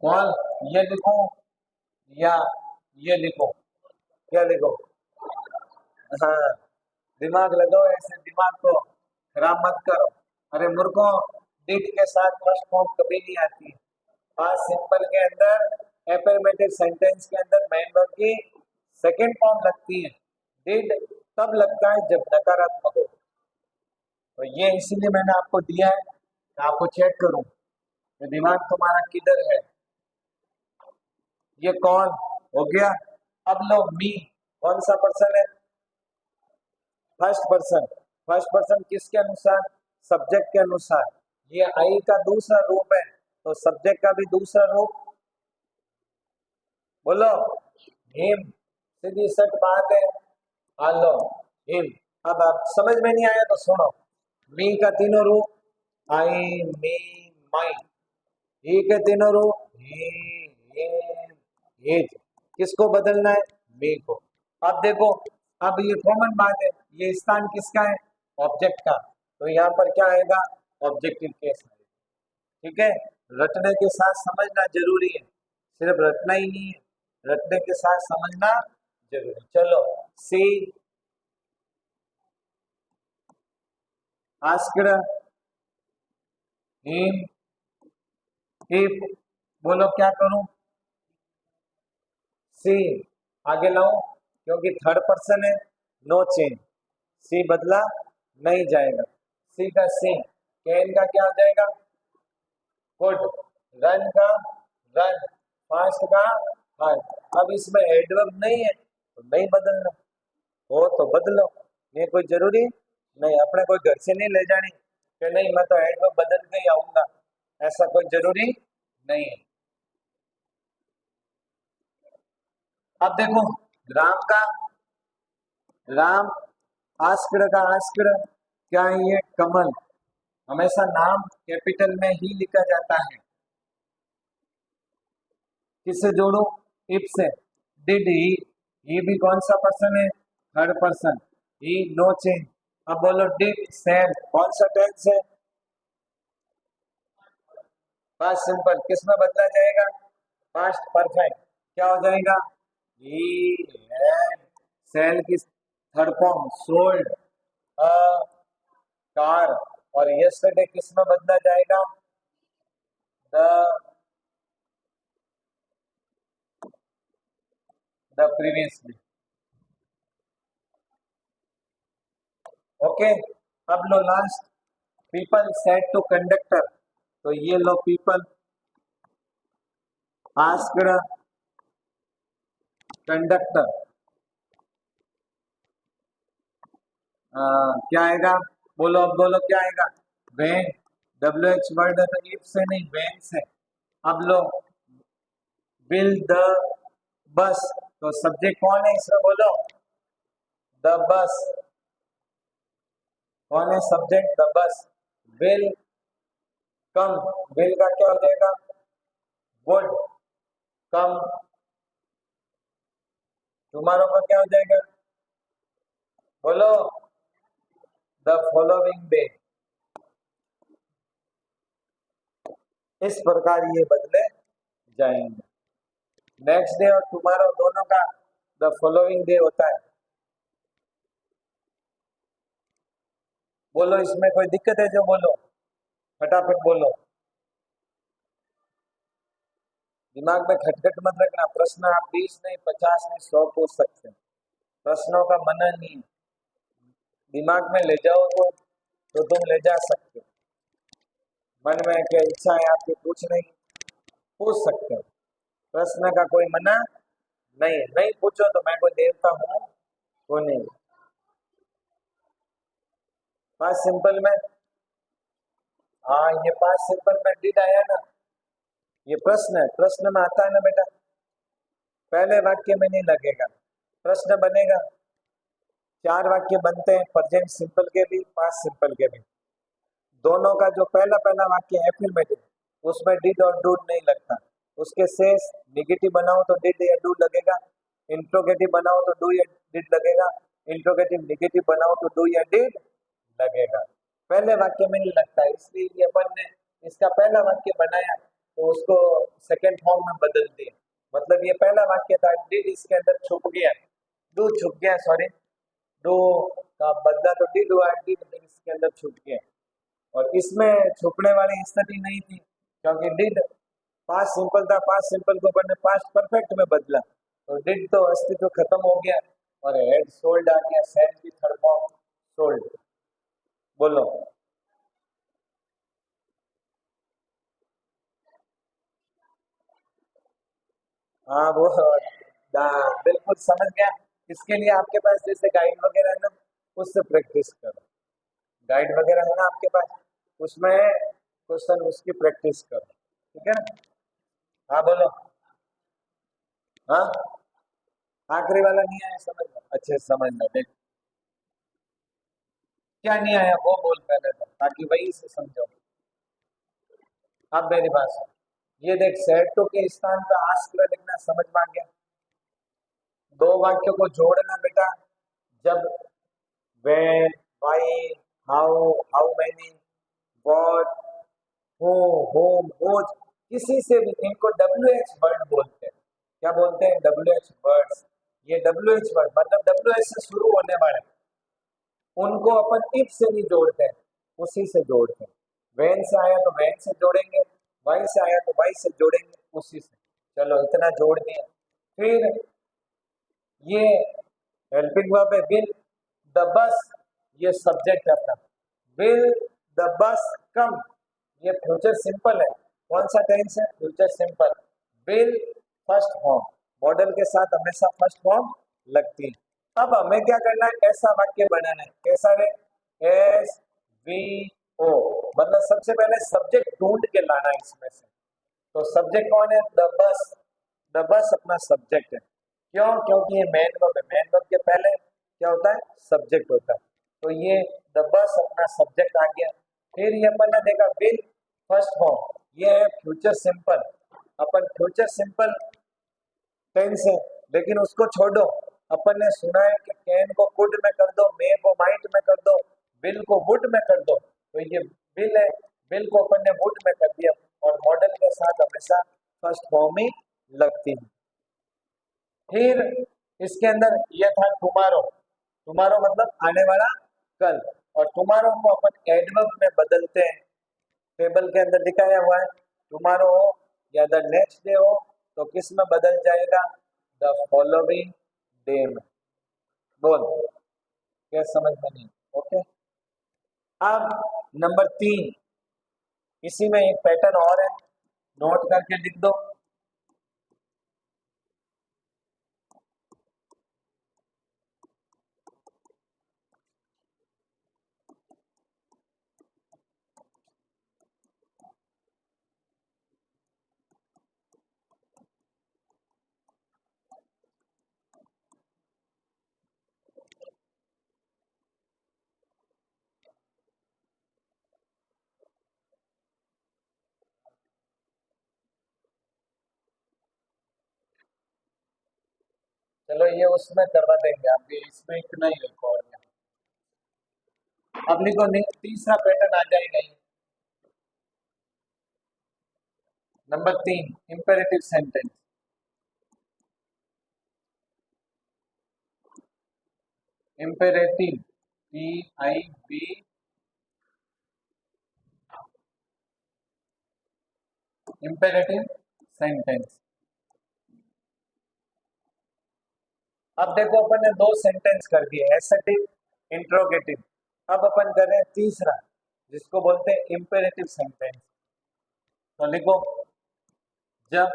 कॉल, ये लिखो या ये लिखो, क्या लिखो, हाँ दिमाग लगाओ, ऐसे दिमाग को खराब मत करो। अरे मूर्खों, डिड के साथ फर्स्ट फॉर्म कभी नहीं आती, पास्ट सिंपल के अंदर एफर्मेटिव सेंटेंस के अंदर मेन वर्ब की सेकंड फॉर्म लगती है। डिड तब लगता है जब नकारात्मक हो, तो ये इसीलिए मैंने आपको दिया है कि आपको चेक करूं कि दिमाग तुम्हारा किधर है। ये कौन हो गया, अब लो मी, कौन सा पर्सन है, फर्स्ट पर्सन। फर्स्ट पर्सन किसके अनुसार, सब्जेक्ट के अनुसार। ये आई का दूसरा रूप है, तो सब्जेक्ट का भी दूसरा रूप, बोलो हिम, सीधी सट बात है, लो हिम। अब आप समझ में नहीं आया तो सुनो, मी का तीनों रूप, आई मी माई, ही के तीनों रूप, ही हिम हिज, किसको बदलना है, मी को। अब देखो, अब ये कॉमन बात है, ये स्थान किसका है, ऑब्जेक्ट का, तो यहाँ पर क्या आएगा, ऑब्जेक्टिव केस। ठीक है, रटने के साथ समझना जरूरी है, सिर्फ रटना ही नहीं है, रटने के साथ समझना जरूरी। चलो सी, आस्क्ड, हिम, इफ, बोलो क्या करूं, सी आगे लाऊं, क्योंकि थर्ड पर्सन है, नो चेंज, सी बदला नहीं जाएगा, सी का सी, कैन का क्या हो जाएगा, गुड, रन का रन, फास्ट का फास्ट। अब इसमें एडवर्ब नहीं है तो नहीं बदलना, हो तो बदलो, ये कोई जरूरी नहीं, अपने कोई घर से नहीं ले जानी कि नहीं मैं तो एडवर्ब बदल के ही आऊंगा, ऐसा कोई जरूरी नहीं है। अब देखो राम का, राम, आस्क्ड का आस्क्ड, क्या है ये, कमल। हमेशा नाम कैपिटल में ही लिखा जाता है, किससे जोड़ो, इफ से। डिड ही भी कौन सा पर्सन है, थर्ड पर्सन, ही नो चेंज। अब बोलो डिड सैम, कौन सा टेंस है, पास्ट सिंपल, किस में बदला जाएगा, पास्ट परफेक्ट, क्या हो जाएगा, ही हैड सेल की third form, sold a car, और यस्टरडे किस में बदला जाएगा, द प्रीवियसली। ओके, अब लो last, people said to conductor, तो ये लो पीपल, आस्क्ड, कंडक्टर, क्या आएगा, बोलो अब बोलो क्या आएगा, वैन, डब्ल्यू एच वर्ड है तो इफ से नहीं वैन से। अब लो विल द बस, तो सब्जेक्ट कौन है इसमें, बोलो द बस, कौन है subject, the bus. Will come, will का क्या हो जाएगा, वुड कम, टुमारो का क्या हो जाएगा, बोलो द फॉलोइंग डे। इस प्रकार ये बदले जाएंगे, नेक्स्ट डे और टुमारो दोनों का द फॉलोइंग डे होता है। बोलो, इसमें कोई दिक्कत है जो बोलो, फटाफट बोलो। दिमाग में खटखट मत रखना। प्रश्न आप 20 नहीं, 50 नहीं, 100 पूछ सकते हैं। प्रश्नों का मना नहीं है। दिमाग में ले जाओ तो तुम ले जा सकते हो। मन में क्या इच्छा है आपकी पूछने की, पूछ सकते हो। प्रश्न का कोई मना नहीं है। नहीं पूछो तो मैं कोई देवता हूँ वो नहीं। पांच सिंपल में, हाँ ये पांच सिंपल में डिड आया ना, ये प्रश्न है। प्रश्न में आता है ना बेटा, पहले वाक्य में नहीं लगेगा, प्रश्न बनेगा। चार वाक्य बनते हैं, प्रेजेंट सिंपल के भी, पास्ट सिंपल के भी। दोनों का जो पहला पहला वाक्य है एफर्मेटिव, उसमें डिड और डू नहीं लगता। उसके शेष निगेटिव बनाओ तो डिड या डू लगेगा, इंट्रोगेटिव बनाओ तो डू या डिड लगेगा, इंट्रोगेटिव निगेटिव बनाओ तो डू या डिड लगेगा। पहले वाक्य में नहीं लगता है, इसलिए ये अपन ने इसका पहला वाक्य बनाया तो उसको सेकेंड फॉर्म में बदल दिया। मतलब ये पहला वाक्य था, डिड इसके अंदर छुप गया, डू छुप गया, सॉरी डू का बदला तो डिड हुआ, डिड इसके अंदर छुप गया। और इसमें छुपने वाली स्थिति नहीं थी, क्योंकि डिड पास्ट सिंपल था। पास्ट सिंपल को अपन ने पास्ट परफेक्ट में बदला तो डिड तो अस्तित्व खत्म हो गया और हेड सोल्ड आ गया, सेड की थर्ड फॉर्म सोल्ड। बोलो, हाँ वो बिल्कुल समझ गया। इसके लिए आपके पास जैसे गाइड वगैरह है ना, उससे प्रैक्टिस करो। गाइड वगैरह है ना आपके पास, उसमें क्वेश्चन उसकी प्रैक्टिस करो, ठीक है ना। हाँ बोलो। हाँ आखिरी वाला नहीं आया समझ लो, अच्छे से समझ लो। देख क्या नहीं आया वो बोल पहले तो, ताकि वही से समझो। अब मेरी बात सुन, ये देख सेट टू के स्थान पे आस्क लिखना समझ में आ गया। दो वाक्यों को जोड़ना बेटा, जब when, why, how many, what, who, whom, whose, किसी से भी इनको WH वर्ड बोलते हैं। क्या बोलते हैं? WH words. ये WH वर्ड मतलब WH से शुरू होने वाले, उनको अपन इफ से नहीं जोड़ते हैं, उसी से जोड़ते हैं। वैन से आया तो वैन से जोड़ेंगे, वाई से आया तो वाई से जोड़ेंगे, उसी से। चलो इतना जोड़ दिया। फिर ये हेल्पिंग वर्ब है विल द बस, ये सब्जेक्ट है अपना। विल द बस कम, ये फ्यूचर सिंपल है। कौन सा टेंस है? Future simple. Will first form, model के साथ हमेशा फर्स्ट फॉर्म लगती है। अब हमें क्या करना है? ऐसा वाक्य बनाना है। कैसा रे? SVO, मतलब सबसे पहले सब्जेक्ट ढूंढ के लाना है इसमें से। तो सब्जेक्ट कौन है? The bus. द बस अपना सब्जेक्ट है। क्यों? क्योंकि ये मेन वर्ब है। मेन वर्ब के पहले क्या होता है? सब्जेक्ट होता है। तो ये द बस अपना सब्जेक्ट आ गया। फिर ये अपन ने देखा विल फर्स्ट फॉर्म, ये है फ्यूचर सिंपल। अपन फ्यूचर सिंपल टेंस है, लेकिन उसको छोड़ो। अपन ने सुना है कि कैन को कुड में कर दो, मे को माइट में कर दो, विल को वुड में कर दो। तो ये विल है, विल को अपन ने वुड में कर दिया, और मॉडल के साथ हमेशा फर्स्ट फॉर्म ही लगती है। फिर इसके अंदर ये था टुमारो। टुमारो मतलब आने वाला कल, और टुमारो को अपन एडवर्ब में बदलते हैं। टेबल के अंदर दिखाया हुआ है। टुमारो हो या द नेक्स्ट डे हो तो किस में बदल जाएगा? द फॉलोइंग डे में। बोल, क्या समझ में नहीं? ओके। अब नंबर 3, इसी में एक पैटर्न और है, नोट करके लिख दो। चलो ये उसमें करवा देंगे, आप ये इसमें इतना ही लिखो। और अब लिखो, तीसरा पैटर्न आ जाएगा। Number 3, imperative sentence. Imperative, PIB, imperative sentence. अब देखो अपन ने दो सेंटेंस कर दिए, एसेटिव, इंट्रोगेटिव। अब अपन कर रहे हैं तीसरा, जिसको बोलते हैं इम्पेरेटिव सेंटेंस। तो लिखो, जब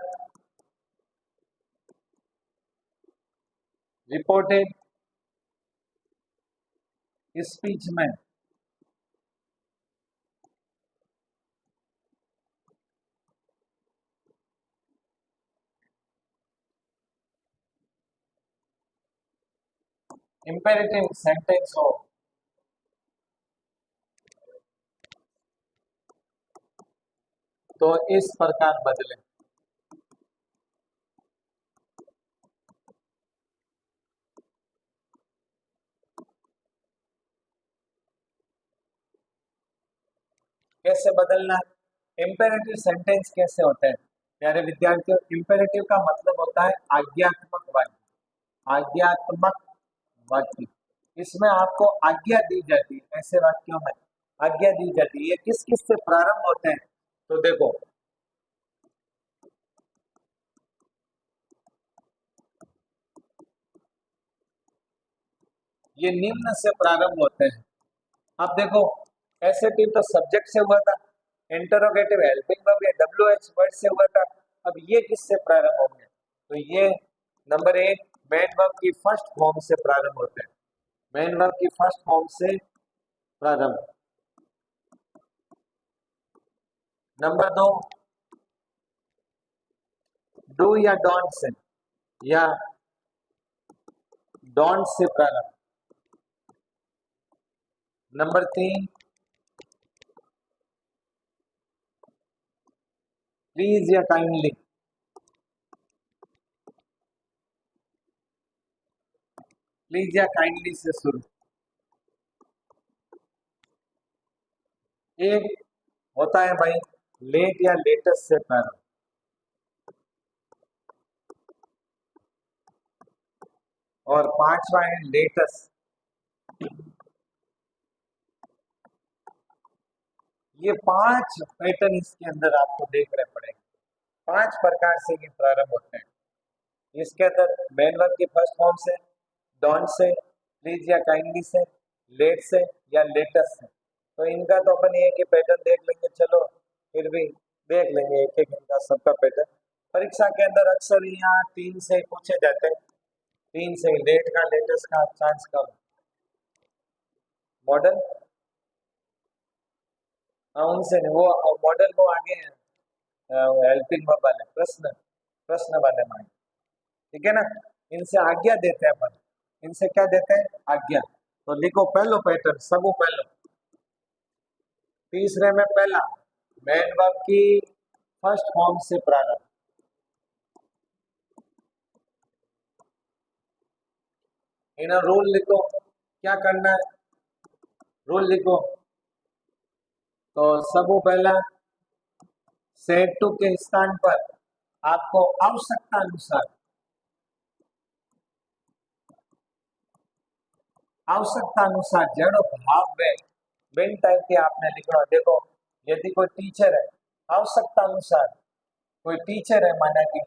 रिपोर्टेड स्पीच में इम्पेरेटिव सेंटेंस हो तो इस प्रकार बदले। कैसे बदलना? इम्पेरेटिव सेंटेंस कैसे होते हैं प्यारे विद्यार्थियों? इम्पेरेटिव का मतलब होता है आज्ञात्मक वाक्य। आज्ञात्मक वाक्य, इसमें आपको आज्ञा दी जाती है। ऐसे वाक्यों में आज्ञा दी जाती है। ये किस किस से प्रारंभ होते हैं? तो देखो, ये निम्न से प्रारंभ होते हैं। अब देखो, एसेटिव तो सब्जेक्ट से हुआ था, इंटरोगेटिव हेल्पिंग वर्ब या WH वर्ड से हुआ था। अब ये किससे प्रारंभ होंगे? तो ये नंबर एक, मेन वर्ब की फर्स्ट फॉर्म से प्रारंभ होते हैं। मेन वर्ब की फर्स्ट फॉर्म से प्रारंभ। नंबर दो, डू या डोंट से, या डोंट से प्रारंभ। नंबर तीन, प्लीज या काइंडली। प्लीज या काइंडली से शुरू। एक होता है भाई लेट या लेटेस्ट से प्रारंभ। और पांचवा है लेटेस्ट। ये पांच पैटर्न इसके अंदर आपको देखने पड़ेंगे। पांच प्रकार से ये प्रारंभ होते हैं। इसके अंदर मेन वर्ब की फर्स्ट फॉर्म से, डोंट से, प्लीज या काइंडली से, लेट से या लेटेस्ट से। तो इनका तो अपन एक ही पैटर्न देख लेंगे, चलो फिर भी देख लेंगे एक एक इनका सबका पैटर्न। परीक्षा के अंदर अक्सर यहाँ तीन से पूछे जाते हैं। तीन से, लेट का लेटेस्ट का चांस कम। मॉडल, हाँ उनसे नहीं, वो मॉडल वो आगे हैं, हेल्पिंग वर्ब वाले, प्रश्न प्रश्न वाले माइंड। ठीक है ना? इनसे आज्ञा देते हैं अपन। इनसे क्या देते हैं? आज्ञा। तो लिखो पहलो पैटर्न, सबो पहलो। तीसरे में पहला, मेन वर्ब की फर्स्ट फॉर्म से प्रारंभ। इन्हें रूल लिखो, क्या करना है? रूल लिखो। तो सबो पहला, सेट टू के स्थान पर आपको आवश्यकता अनुसार, आवश्यकता अनुसार जड़ो भाव में बिन टाइप के आपने लिखना। देखो, यदि कोई टीचर है, आवश्यकता अनुसार कोई टीचर है माना कि,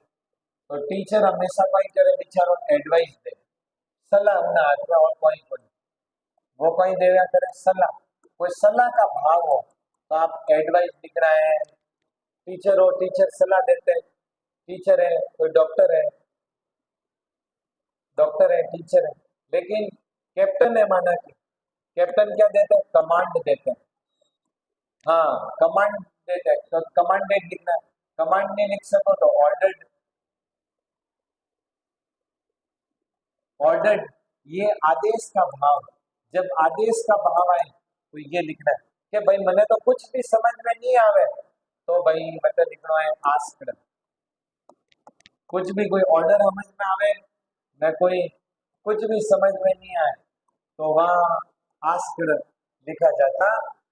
तो टीचर हमेशा कोई करे बेचारो एडवाइस दे, सलाह उन्हें हाथ में, और कोई कोई वो कोई देगा करे सलाह। कोई सलाह का भाव हो तो आप एडवाइस लिख रहे हैं। टीचर हो, टीचर सलाह देते हैं। टीचर है, कोई डॉक्टर है, डॉक्टर है, टीचर है। लेकिन कैप्टन है माना कि, कैप्टन क्या देते हैं? कमांड देते हैं। हाँ, कमांड देते हैं, तो कमांडेड लिखना है। कमांड नहीं लिख सको तो ऑर्डर्ड। ऑर्डर्ड, ये आदेश का भाव। जब आदेश का भाव आए तो ये लिखना है कि भाई मैंने तो कुछ भी समझ में नहीं आवे, तो भाई मतलब लिखना है आस्क्ड। कुछ भी कोई ऑर्डर समझ में आवे न, कोई कुछ भी समझ में नहीं आए, तो वहाँ आस्क्ड लिखा जाता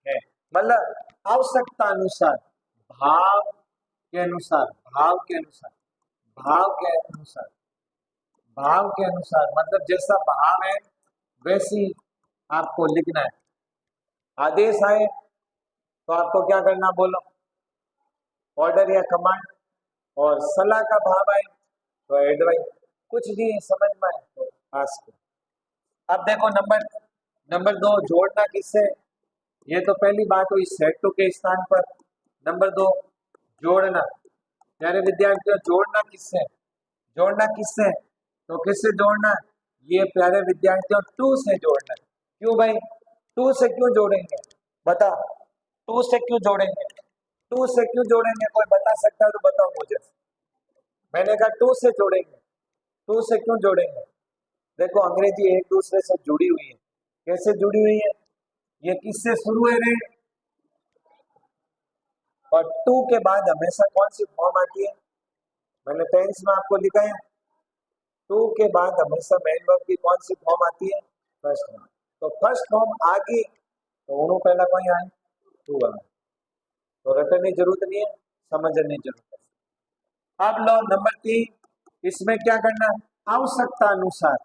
है। मतलब आवश्यकता अनुसार, भाव के अनुसार, भाव के अनुसार, भाव के अनुसार, भाव के अनुसार, मतलब जैसा भाव है वैसी आपको लिखना है। आदेश आए तो आपको क्या करना, बोलो, ऑर्डर या कमांड। और सलाह का भाव आए तो एडवाइस। कुछ भी समझ में आए तो आस्क। अब देखो नंबर 2, जोड़ना किससे। ये तो पहली बात हुई सेट टू के स्थान पर। नंबर 2, जोड़ना। प्यारे विद्यार्थियों, जोड़ना किससे, जोड़ना किससे, तो किससे जोड़ना, ये प्यारे विद्यार्थियों टू से जोड़ना। क्यों भाई, टू से क्यों जोड़ेंगे, बता, टू से क्यों जोड़ेंगे, टू से क्यों जोड़ेंगे, कोई बता सकता है तो बताओ मुझे। मैंने कहा टू से जोड़ेंगे, टू से क्यों जोड़ेंगे। देखो अंग्रेजी एक दूसरे से जुड़ी हुई है। कैसे जुड़ी हुई है, ये किससे शुरू है रे, और टू के बाद हमेशा कौन सी फॉर्म आती है, मैंने टेंस में आपको लिखा है, टू के बाद हमेशा मेन वर्ब की कौन सी फॉर्म आती है, फर्स्ट फॉर्म। तो फर्स्ट फॉर्म आ गई तो उन्होंने पहला कोई आए टू आ, तो रटने की जरूरत नहीं है, समझने की जरूरत है। अब लो नंबर 3, इसमें क्या करना, आवश्यकता अनुसार।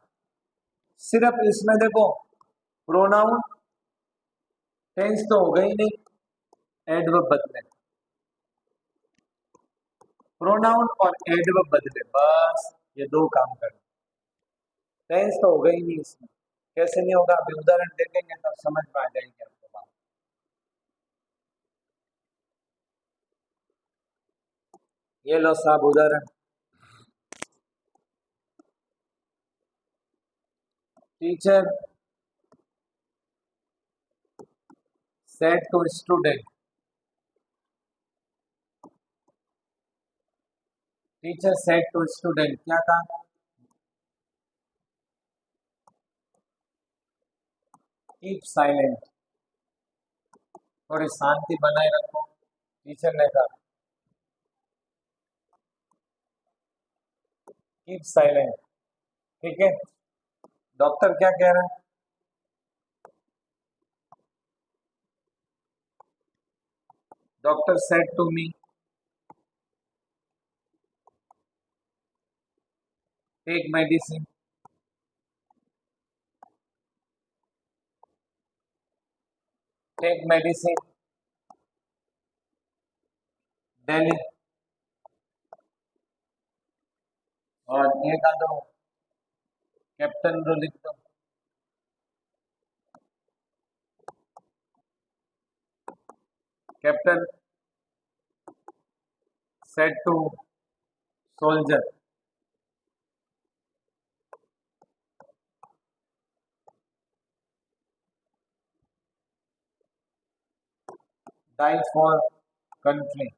सिर्फ इसमें देखो प्रोनाउन, टेंस तो हो गई नहीं, एडवर्ब बदले, प्रोनाउन और एडवर्ब बदले, बस ये दो काम करना। टेंस तो हो गई नहीं इसमें, कैसे नहीं होगा, अभी उदाहरण देखेंगे तो समझ में आ जाएगी आपको बात। ये लो साहब उदाहरण, teacher said to student, teacher said to student, क्या कहा, कीप साइलेंट, थोड़ी शांति बनाए रखो, टीचर ने कहा कीप साइलेंट। ठीक है, डॉक्टर क्या कह रहा है, doctor said to me take medicine, take medicine daily. और एक आधो कैप्टन रो लिख दो, captain said to soldier, die for country.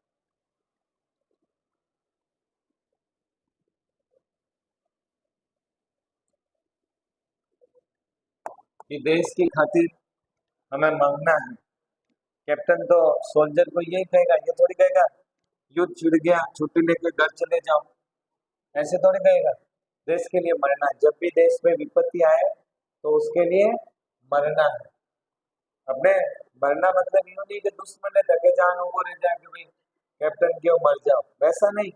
कि देश की खातिर हमें मांगना है। कैप्टन तो सोल्जर को यही कहेगा, ये थोड़ी कहेगा युद्ध छिड़ गया छुट्टी लेके घर चले जाओ, ऐसे थोड़ी कहेगा। देश के लिए मरना है, जब भी देश में विपत्ति आए तो उसके लिए मरना है। अपने मरना मतलब यूं नहीं कि दुश्मन ने धके जान वो रह जाए कि भाई कैप्टन क्यों मर जाओ, वैसा नहीं।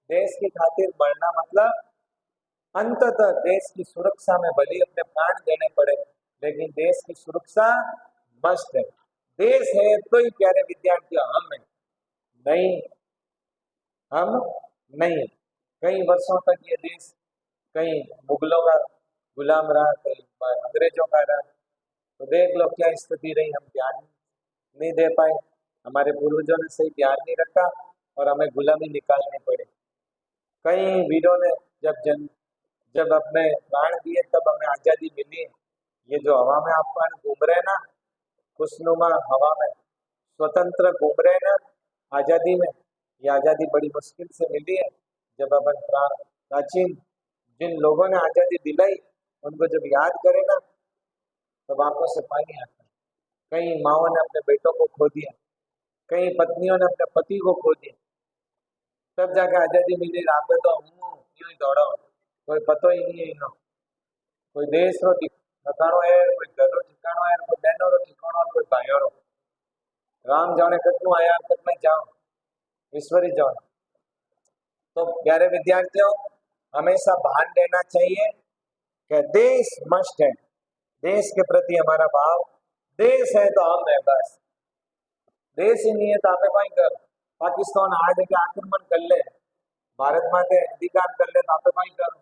देश की खातिर मरना मतलब अंततः देश की सुरक्षा में भले अपने प्राण देने पड़े, लेकिन देश की सुरक्षा मस्ट है। देश है तो ही प्यारे विद्यार्थियों हम है, नहीं हम नहीं है। कई वर्षों तक ये देश कहीं मुगलों का गुलाम रहा, कहीं अंग्रेजों का रहा, तो देख लो क्या स्थिति रही, हम ध्यान नहीं दे पाए, हमारे पूर्वजों ने सही ध्यान नहीं रखा और हमें गुलामी निकालनी पड़ी। कई वीरों ने जब अपने प्राण दिए तब हमें आजादी मिली। ये जो हवा में आप घूम रहे हैं ना, खुशनुमा हवा में स्वतंत्र घूम रहे हैं ना आजादी में, ये आजादी बड़ी मुश्किल से मिली है। जब अपन प्राचीन जिन लोगों ने आजादी दिलाई उनको जब याद करें ना, तब आंखों से पानी आता है। कई माओ ने अपने बेटों को खो दिया, कई पत्नियों ने अपने पति को खो दिया, तब जाके आजादी मिली। रात में तो हम यूं ही दौड़ा, कोई पतो ही नहीं है इनो, कोई देश रो ठिकाणो है, कोई घर रो ठिकाणो है, कोई बहनों रो ठिकाणो और कोई भाइयों रो। राम जाने कितनों आया तक मैं जाऊं, ईश्वरी जाऊं। तो प्यारे विद्यार्थियों, हमेशा भान देना चाहिए कि देश मस्ट है, देश के प्रति हमारा भाव, देश है तो हम है बस, देश ही नहीं है तो आप कहीं कर पाकिस्तान आ के आक्रमण कर ले, भारत माटे अधिकार कर ले तो आप कहीं करो।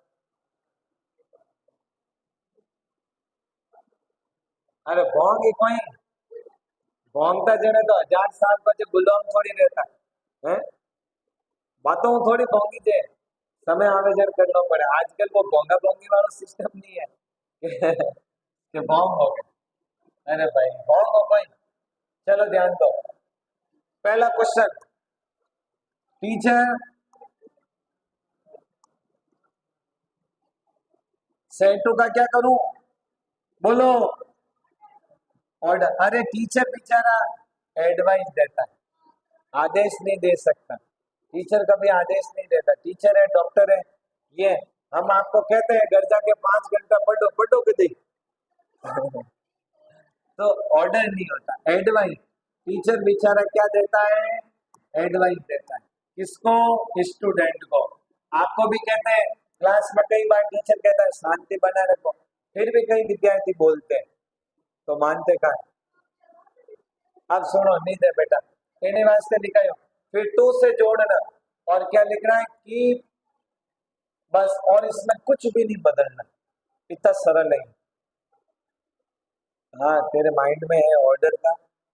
अरे भोंग ही कोई भोंगता जने तो 1000 साल પછી ગુલામ થોડી રહેતા है, बातों थोड़ी भोंगी जे समय आवेदन करना पड़े। आजकल वो भोंगा भोंगी वाला सिस्टम नहीं है कि भोंग हो गए। अरे भाई भोंग हो भाई, चलो ध्यान दो। पहला क्वेश्चन, टीचर सेटू का क्या करूं, बोलो ऑर्डर। अरे टीचर बेचारा एडवाइस देता है, आदेश नहीं दे सकता। टीचर कभी आदेश नहीं देता, टीचर है डॉक्टर है, ये हम आपको कहते हैं घर जाके 5 घंटा पढ़ो, पढ़ो कभी तो ऑर्डर नहीं होता, एडवाइस। टीचर बेचारा क्या देता है, एडवाइस देता है। किसको, स्टूडेंट को। आपको भी कहते हैं क्लास में कई बार टीचर कहता है शांति बना रखो, फिर भी कई विद्यार्थी बोलते हैं, तो मानते का। अब सुनो, नींद है बेटा, कहने वास्ते लिखायो, फिर टू से जोड़ना और क्या लिखना है कि बस, और इसमें कुछ भी नहीं बदलना, इतना सरल है। हाँ तेरे माइंड में है ऑर्डर का,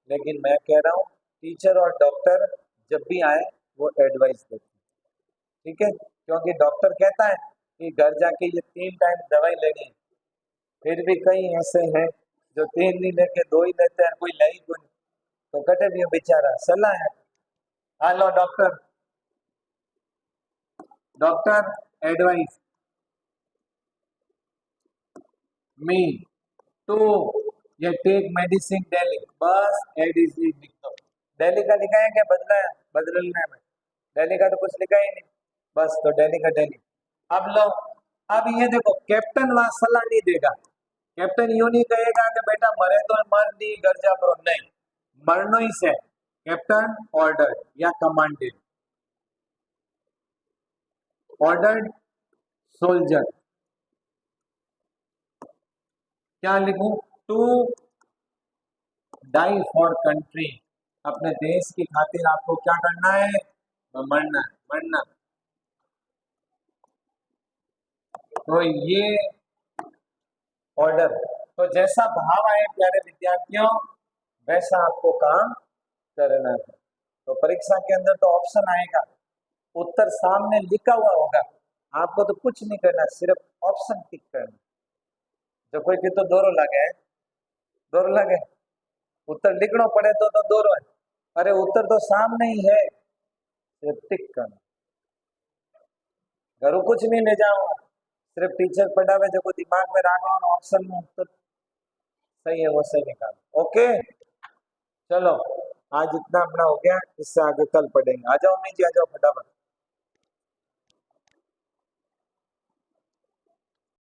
लेकिन मैं कह रहा हूँ टीचर और डॉक्टर जब भी आए वो एडवाइस देते हैं, ठीक है। क्योंकि डॉक्टर कहता है कि घर जाके ये 3 टाइम दवाई लेनी है, फिर भी कई ऐसे हैं जो 3 नहीं लेके 2 ही लेते हैं, कोई लाई कोई, तो कटे भी बेचारा सलाह है। Hello doctor, doctor advise me to ये टेक मेडिसिन डेली, बस एडीसी लिख दो। डेली का लिखा है क्या, बदला है, बदलने में डेली का तो कुछ लिखा ही नहीं, बस तो डेली का डेली। अब लो, अब ये देखो कैप्टन वहां सलाह नहीं देगा, कैप्टन यूं नहीं कहेगा कि बेटा मरे तो मर दी घर जा करो, नहीं, मरनो ही से कैप्टन ऑर्डर या कमांडेड, ऑर्डर्ड सोल्जर। क्या लिखूं, टू डाई फॉर कंट्री, अपने देश की खातिर आपको क्या करना है, मरना है, मरना। तो ये ऑर्डर, तो जैसा भाव आए प्यारे विद्यार्थियों वैसा आपको काम करना है। तो परीक्षा के अंदर तो ऑप्शन आएगा, उत्तर सामने लिखा हुआ होगा, आपको तो कुछ नहीं करना, सिर्फ ऑप्शन टिक करना। जो कोई भी तो दोरो लगे, दोरो लगे, उत्तर लिखना पड़े तो दोरो है, अरे उत्तर तो सामने ही है, सिर्फ टिक करना। घरों कुछ नहीं ले जाओ, सिर्फ टीचर पढ़ावे जो दिमाग में रखो, ऑप्शन में उत्तर सही है वो सही निकालो। ओके चलो, आज इतना अपना हो गया, इससे आगे कल पढ़ेंगे। आ जाओ, नहीं जी आ जाओ फटाफट।